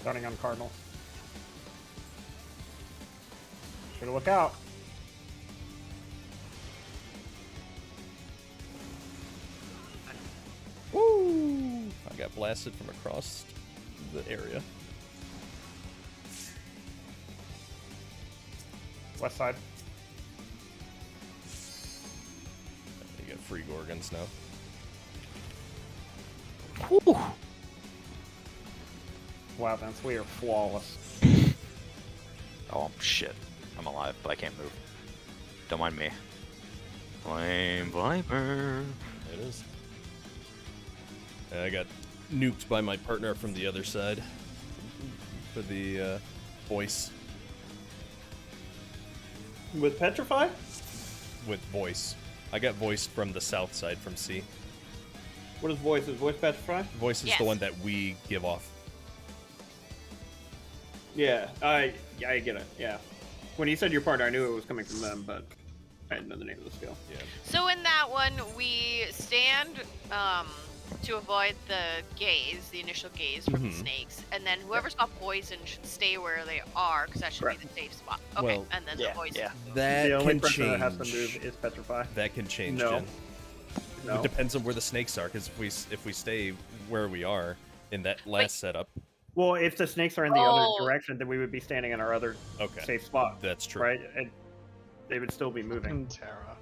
Starting on Cardinal. Gotta look out. Woo! I got blasted from across the area. West side. You got free Gorgons now. Wow, Vince, we are flawless. Oh, shit. I'm alive, but I can't move. Don't mind me. Flame Viper. It is. I got nuked by my partner from the other side for the voice. With Petrify? With voice. I got voiced from the south side from C. What is voice? Is voice Petrify? Voice is Yes. the one that we give off. Yeah, I get it. Yeah. When you said your partner, I knew it was coming from them, but I didn't know the name of the skill. Yeah. So in that one, we stand to avoid the gaze, the initial gaze from the Mhm. snakes, and then whoever's got poison should stay where they are, because that should be the safe spot. Okay, Well, and then yeah, the poison. yeah. That The only can person change. that has to move is Petrify. That can change, No. Jen. No. It depends on where the snakes are, because if we stay where we are in that last setup, Well, if the snakes are in the Oh. other direction, then we would be standing in our other okay, safe spot, that's true. right? And they would still be moving. Terra.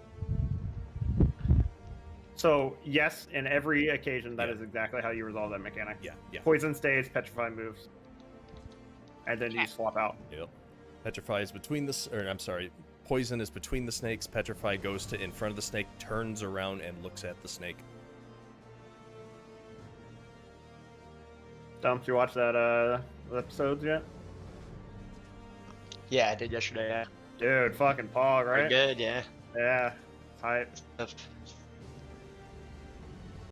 So, yes, in every occasion, that Yeah. is exactly how you resolve that mechanic. Yeah, yeah. Poison stays, Petrify moves. And then you Okay. swap out. Yep. Petrify is between the, or I'm sorry, poison is between the snakes. Petrify goes to in front of the snake, turns around, and looks at the snake. Dump, you watch that episodes yet? Yeah, I did yesterday. Yeah. Dude, fucking Pog, Pretty right? good. Yeah. Yeah. Hype.